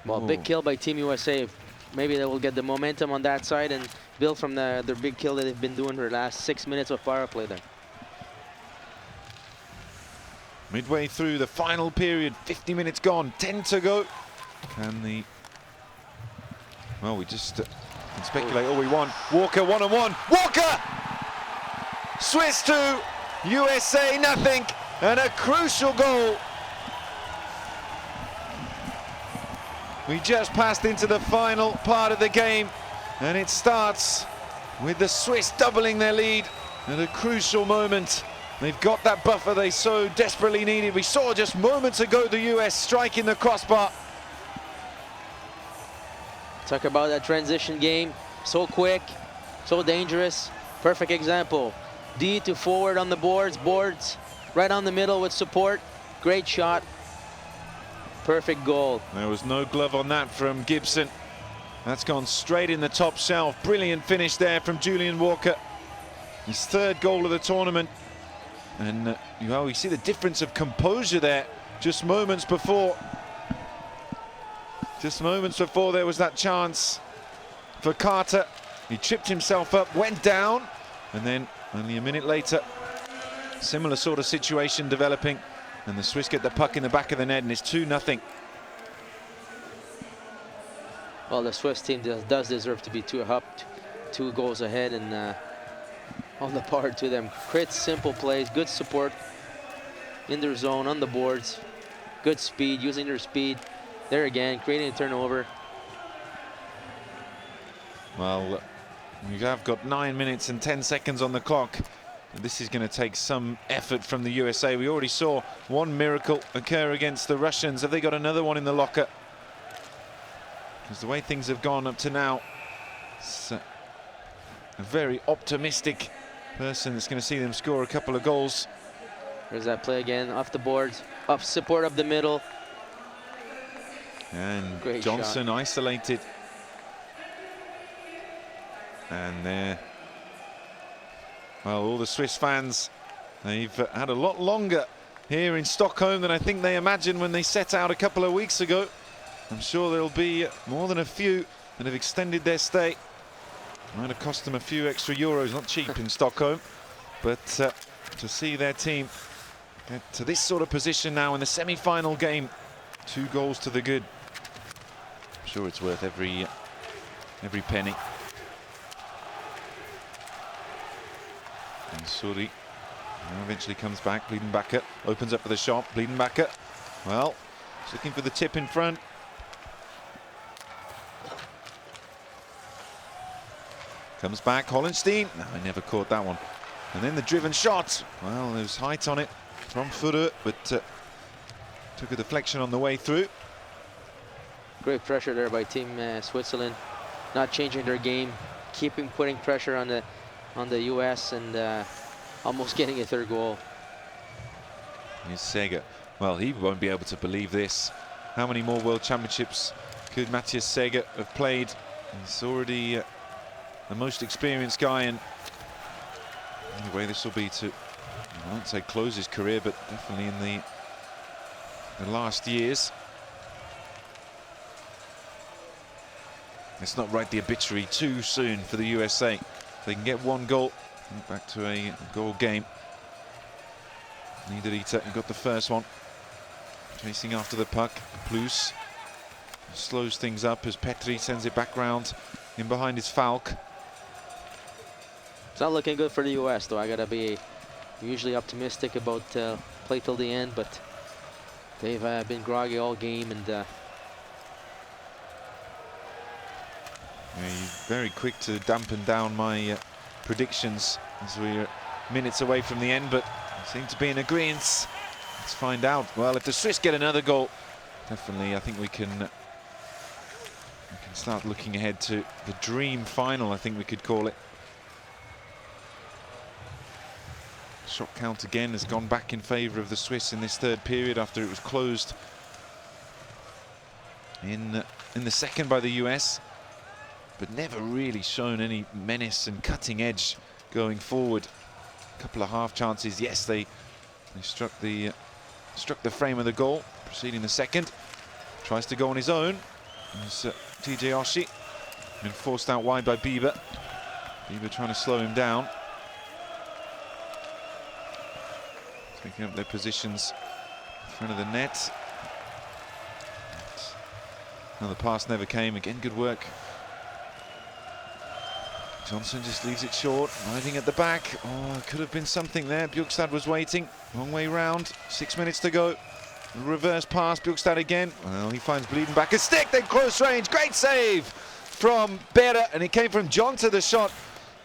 Well, big kill by Team USA. Maybe they will get the momentum on that side and build from their big kill that they've been doing for the last 6 minutes of power play there. Midway through the final period, 50 minutes gone, 10 to go. Can the... Well, we just can speculate all we want. Walker 1-on-1. Walker! Swiss 2, USA nothing, and a crucial goal. We just passed into the final part of the game, and it starts with the Swiss doubling their lead at a crucial moment. They've got that buffer they so desperately needed. We saw just moments ago the US striking the crossbar. Talk about that transition game. So quick, so dangerous. Perfect example. D to forward on the boards, right on the middle with support. Great shot. Perfect goal. There was no glove on that from Gibson. That's gone straight in the top shelf. Brilliant finish there from Julian Walker. His third goal of the tournament. And you see the difference of composure there. Just moments before there was that chance for Carter. He tripped himself up, went down, and then only a minute later, similar sort of situation developing, and the Swiss get the puck in the back of the net, and it's 2-0. Well, the Swiss team does deserve to be two goals ahead, and on the part to them. Create simple plays, good support in their zone, on the boards, good speed, using their speed. There again, creating a turnover. Well, we have got 9 minutes and 10 seconds on the clock. This is going to take some effort from the USA. We already saw one miracle occur against the Russians. Have they got another one in the locker? Because the way things have gone up to now, It's a very optimistic person that's going to see them score a couple of goals. There's that play again, off the boards, up support up the middle. And Great Johnson shot. isolated. And there, well, all the Swiss fans, they've had a lot longer here in Stockholm than I think they imagined when they set out a couple of weeks ago. I'm sure there'll be more than a few that have extended their stay. Might have cost them a few extra euros, not cheap in Stockholm, but to see their team get to this sort of position now in the semi-final game, 2 goals to the good. I'm sure it's worth every penny. And Suri now eventually comes back. Bliedenbacher opens up for the shot. Bliedenbacher, well, he's looking for the tip in front. Comes back, Hollenstein. No, he never caught that one. And then the driven shot. Well, there's height on it from Furre, but took a deflection on the way through. Great pressure there by Team Switzerland, not changing their game, putting pressure on the US, and almost getting a 3rd goal. Here's Seger. Well, he won't be able to believe this. How many more World Championships could Matthias Seger have played? He's already the most experienced guy, and anyway, this will be to, I won't say close his career, but definitely in the last years. Let's not write the obituary too soon for the USA. If they can get 1 goal, back to a goal game. Niederreiter got the first one. Chasing after the puck. Plus slows things up as Petri sends it back round in behind his Falk. It's not looking good for the US, though. I gotta be usually optimistic about play till the end, but they've been groggy all game, and Yeah, very quick to dampen down my predictions as we're minutes away from the end, but seem to be in agreement. Let's find out. Well, if the Swiss get another goal, definitely I think we can start looking ahead to the dream final, I think we could call it. Shot count again has gone back in favour of the Swiss in this 3rd period after it was closed in the 2nd by the US, but never really shown any menace and cutting edge going forward. A couple of half chances, yes, they struck the frame of the goal, preceding the 2nd. Tries to go on his own. There's TJ Oshie, been forced out wide by Bieber. Bieber trying to slow him down. Taking up their positions in front of the net. No, the pass never came. Again, good work. Johnson just leaves it short, riding at the back. Oh, could have been something there. Bjugstad was waiting. Long way round. 6 minutes to go. Reverse pass, Bjugstad again. Well, he finds Bliedenbacher. Stick, then close range. Great save from Berra, and it came from John to the shot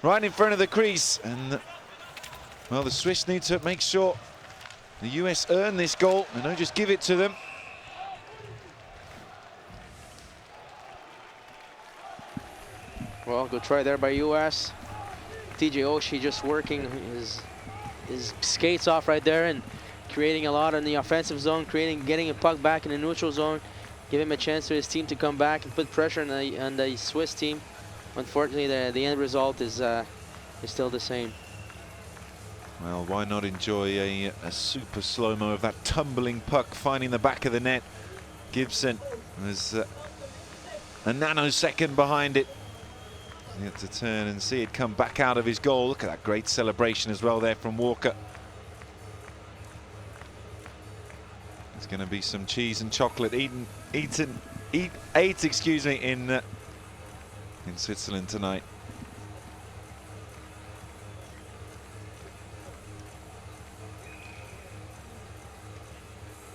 right in front of the crease. And, well, the Swiss need to make sure the US earn this goal and don't just give it to them. well, good try there by US. TJ Oshie just working his skates off right there and creating a lot in the offensive zone, getting a puck back in the neutral zone, give him a chance for his team to come back and put pressure on the Swiss team. Unfortunately, the end result is still the same. Well, why not enjoy a super slow-mo of that tumbling puck finding the back of the net. Gibson was a nanosecond behind it. He had to turn and see it come back out of his goal. Look at that great celebration as well there from Walker. There's going to be some cheese and chocolate ate, excuse me, in Switzerland tonight.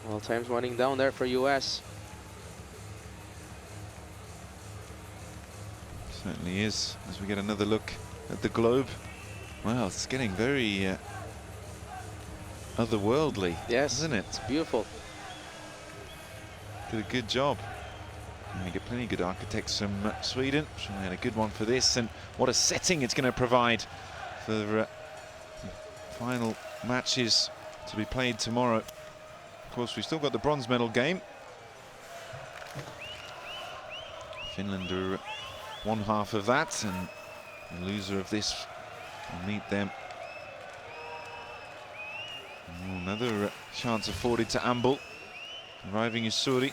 Well, time's winding down there for US. Certainly is, as we get another look at the globe. Wow, it's getting very otherworldly, yes, isn't it? It's beautiful. Did a good job. And you get plenty of good architects from Sweden. Sure, they had a good one for this, and what a setting it's going to provide for the final matches to be played tomorrow. Of course, we've still got the bronze medal game. Finland are one half of that, and the loser of this will meet them. Another chance afforded to Amble. Arriving is Suri.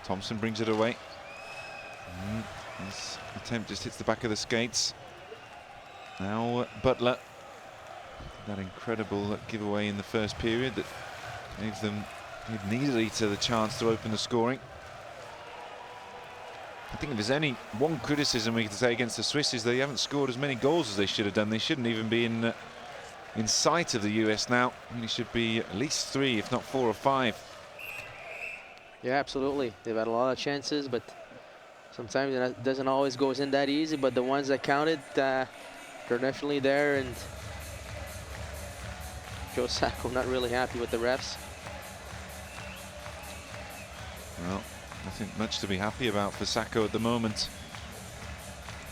Thompson brings it away. His attempt just hits the back of the skates. Now Butler. That incredible giveaway in the first period that gave them, needed Eater the chance to open the scoring. I think if there's any one criticism we could say against the Swiss is they haven't scored as many goals as they should have done. They shouldn't even be in sight of the US now. I mean, it should be at least 3, if not 4 or 5. Yeah, absolutely. They've had a lot of chances, but sometimes it doesn't always go in that easy. But the ones that counted, they're definitely there. And Joe Sacco not really happy with the refs. Well, nothing much to be happy about for Sacco at the moment.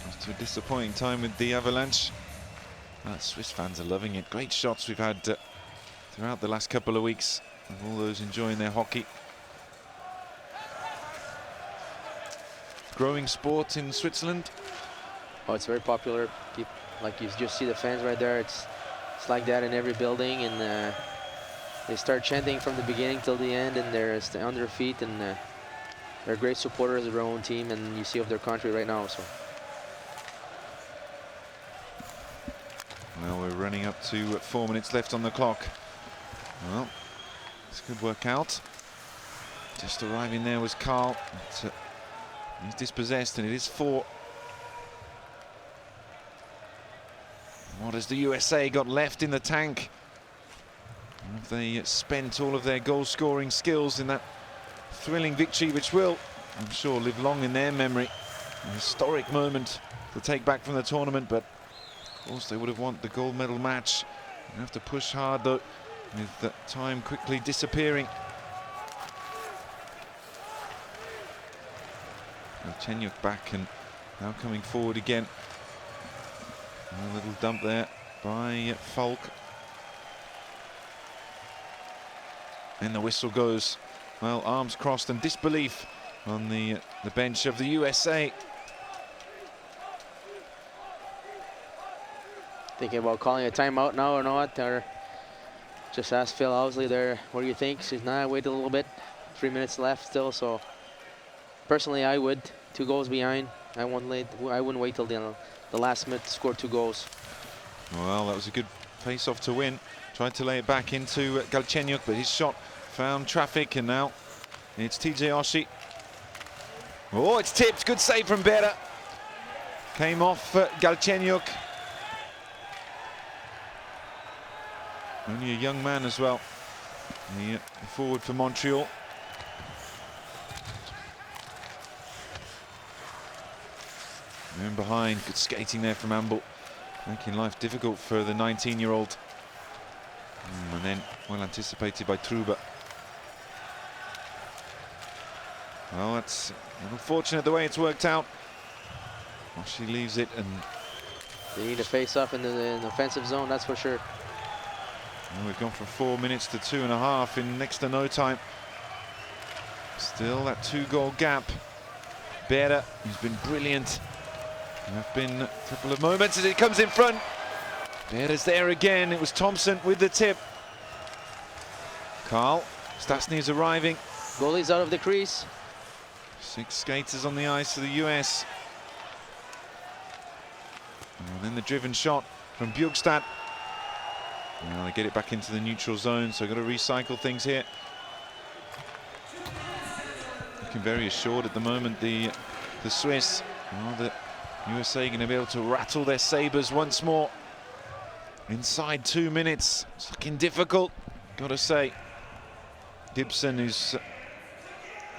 After a disappointing time with the Avalanche. Swiss fans are loving it. Great shots we've had throughout the last couple of weeks of all those enjoying their hockey. Growing sport in Switzerland. Oh, it's very popular. Like you just see the fans right there. It's like that in every building, and they start chanting from the beginning till the end, and they're on their feet, and they're great supporters of their own team, and you see of their country right now. So. Well, we're running up to 4 minutes left on the clock. Well, this could work out. Just arriving there was Carl. He's dispossessed, and it is 4. What has the USA got left in the tank? Have they spent all of their goal-scoring skills in that thrilling victory, which will, I'm sure, live long in their memory? A historic moment to take back from the tournament, but of course they would have won the gold medal match. They have to push hard, though, with the time quickly disappearing. Chenyuk back and now coming forward again. A little dump there by Falk. And the whistle goes. Well, arms crossed and disbelief on the bench of the USA. Thinking about calling a timeout now or not, or just ask Phil Housley there, what do you think? Says, nah, wait a little bit. 3 minutes left still, so personally I would. 2 goals behind. I wouldn't wait till the last minute to score 2 goals. Well, that was a good face-off to win. Tried to lay it back into Galchenyuk, but his shot found traffic, and now it's TJ Oshie. Oh, it's tipped. Good save from Bera. Came off Galchenyuk. Only a young man as well. The forward for Montreal. And behind, good skating there from Amble, making life difficult for the 19-year-old. And then well anticipated by Truba. Well, that's unfortunate the way it's worked out. Well, she leaves it, and they need to face off in the offensive zone, that's for sure. Well, we've gone from 4 minutes to 2.5 in next to no time. Still that 2-goal gap. Bera, who's been brilliant. There have been a couple of moments as it comes in front. Bera's there again. It was Thompson with the tip. Carl, Stasny is arriving. Goalie's out of the crease. 6 skaters on the ice for the US. And then the driven shot from Bjugstad. Now they get it back into the neutral zone, so got to recycle things here. Looking very assured at the moment, the Swiss. Well, the USA going to be able to rattle their sabres once more. Inside 2 minutes. It's looking difficult, got to say. Gibson, who's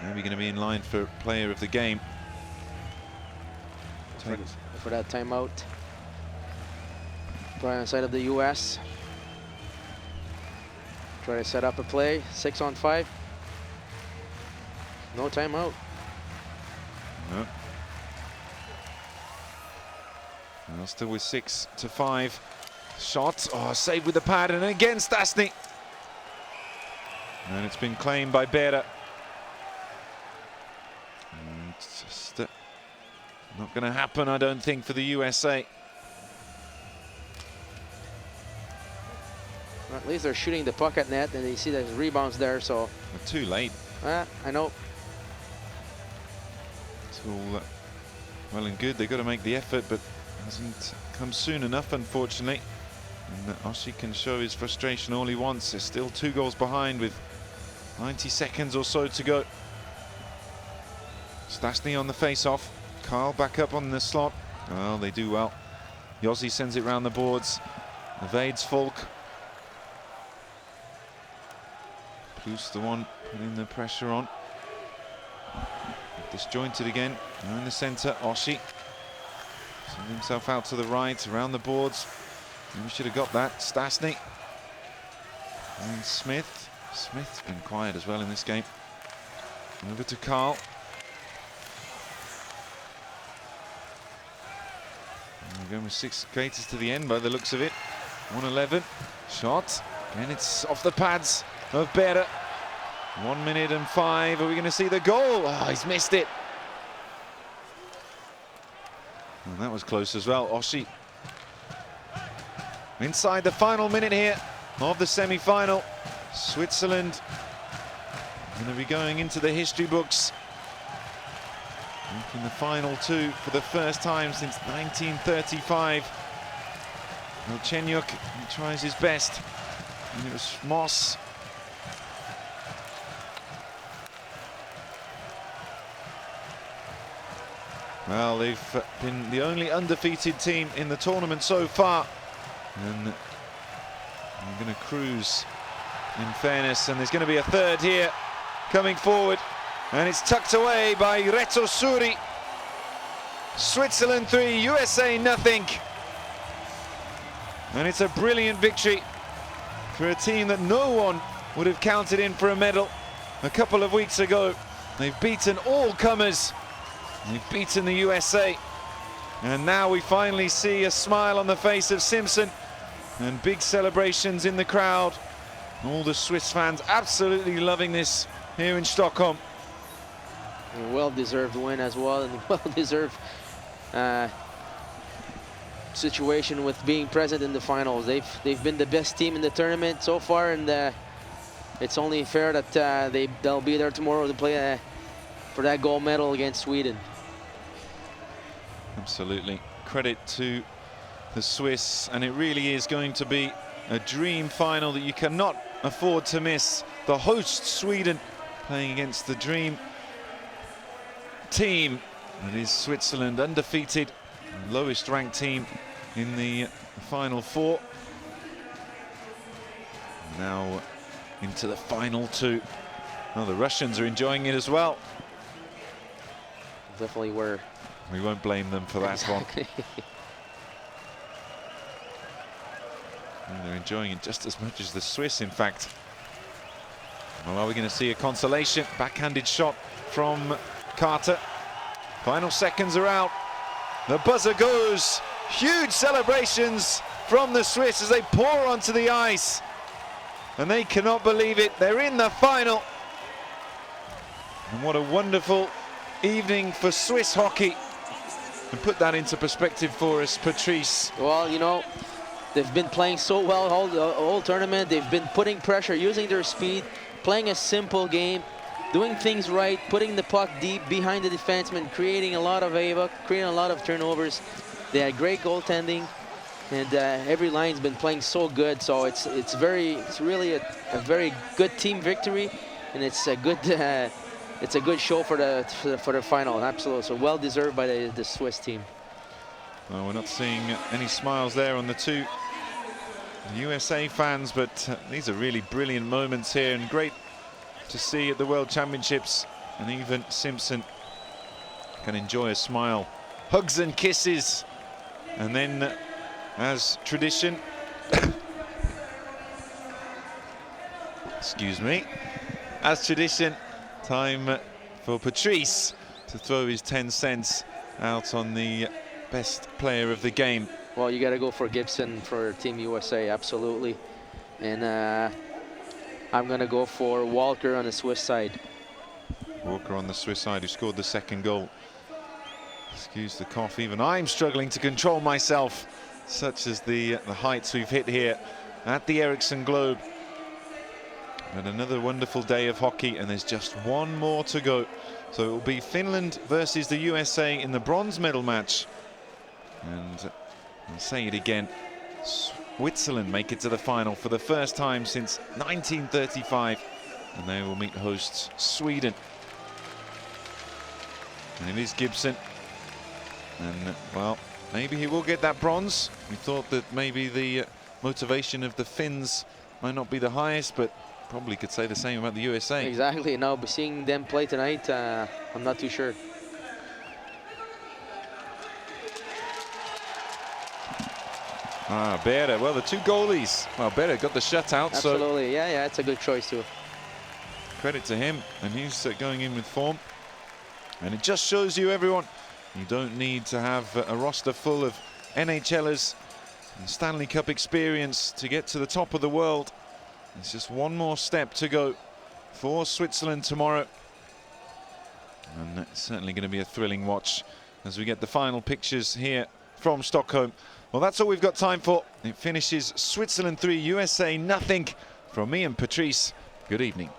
maybe going to be in line for player of the game. For that timeout. Right on the side of the US. Try to set up a play. 6-on-5. No timeout. No. Well, still with 6-5. Shot. Oh, saved with the pad, and again Stasny. And it's been claimed by Bera. And it's just not going to happen, I don't think, for the USA. Well, at least they're shooting the puck at net, and you see there's rebounds there, so. But too late. I know. It's all well and good. They've got to make the effort, but hasn't come soon enough, unfortunately. And Oshie can show his frustration all he wants. They're still 2 goals behind with 90 seconds or so to go. Stasny on the face-off. Carl back up on the slot. Well, they do well. Yossi sends it round the boards. Evades Falk. Plus the one putting the pressure on. Disjointed again. Now in the centre, Oshie. Sends himself out to the right, around the boards. We should have got that. Stasny. And Smith. Smith's been quiet as well in this game. Over to Carl. And we're going with 6 skaters to the end by the looks of it. 1:11. Shot. And it's off the pads of Bera. 1 minute and 5. Are we going to see the goal? Oh, he's missed it. And that was close as well. Oshie. Inside the final minute here of the semi-final. Switzerland going to be going into the history books. Making the final 2 for the first time since 1935. Milchenyuk, he tries his best. And it was Moss. Well, they've been the only undefeated team in the tournament so far. And they're going to cruise, in fairness, and there's going to be a third here coming forward, and it's tucked away by Reto Suri. Switzerland 3, USA nothing. And it's a brilliant victory for a team that no one would have counted in for a medal a couple of weeks ago. They've beaten all comers. They've beaten the USA. And now we finally see a smile on the face of Simpson and big celebrations in the crowd. All the Swiss fans absolutely loving this here in Stockholm. A well-deserved win as well, and well-deserved situation with being present in the finals. They've been the best team in the tournament so far, and it's only fair that they'll be there tomorrow to play for that gold medal against Sweden. Absolutely. Credit to the Swiss, and it really is going to be a dream final that you cannot afford to miss. The host Sweden playing against the dream team that is Switzerland, undefeated, lowest ranked team in the final 4. Now into the final 2. Well, the Russians are enjoying it as well. Definitely were. We won't blame them for that one. And they're enjoying it just as much as the Swiss, in fact. Well, are we going to see a consolation? Backhanded shot from Carter. Final seconds are out. The buzzer goes. Huge celebrations from the Swiss as they pour onto the ice. And they cannot believe it. They're in the final. And what a wonderful evening for Swiss hockey. And put that into perspective for us, Patrice. Well, you know, they've been playing so well all tournament. They've been putting pressure, using their speed, playing a simple game, doing things right, putting the puck deep behind the defenseman, creating a lot of havoc, creating a lot of turnovers. They had great goaltending, and every line's been playing so good. So it's really a very good team victory, and it's a good show for the final. Absolutely, so well deserved by the Swiss team. Well, we're not seeing any smiles there on the 2 USA fans, but these are really brilliant moments here, and great to see at the World Championships. And even Simpson can enjoy a smile, hugs and kisses, and then, as tradition, excuse me. As tradition, time for Patrice to throw his 10 cents out on the best player of the game. Well, you got to go for Gibson for Team USA, absolutely. And I'm going to go for Walker on the Swiss side. Walker on the Swiss side, who scored the second goal. Excuse the cough, even I'm struggling to control myself, such as the heights we've hit here at the Ericsson Globe. And another wonderful day of hockey, and there's just one more to go. So it will be Finland versus the USA in the bronze medal match. And I'll say it again, Switzerland make it to the final for the first time since 1935, and they will meet hosts Sweden. And it is Gibson, and well, maybe he will get that bronze. We thought that maybe the motivation of the Finns might not be the highest, but probably could say the same about the USA. Exactly. No, but seeing them play tonight, I'm not too sure. Bera, well, the two goalies. Well, Bera got the shutout. Absolutely, so yeah, it's a good choice too. Credit to him, and he's going in with form. And it just shows you, everyone, you don't need to have a roster full of NHLers and Stanley Cup experience to get to the top of the world. There's just one more step to go for Switzerland tomorrow. And that's certainly going to be a thrilling watch as we get the final pictures here from Stockholm. Well, that's all we've got time for. It finishes Switzerland 3, USA nothing. From me and Patrice, good evening.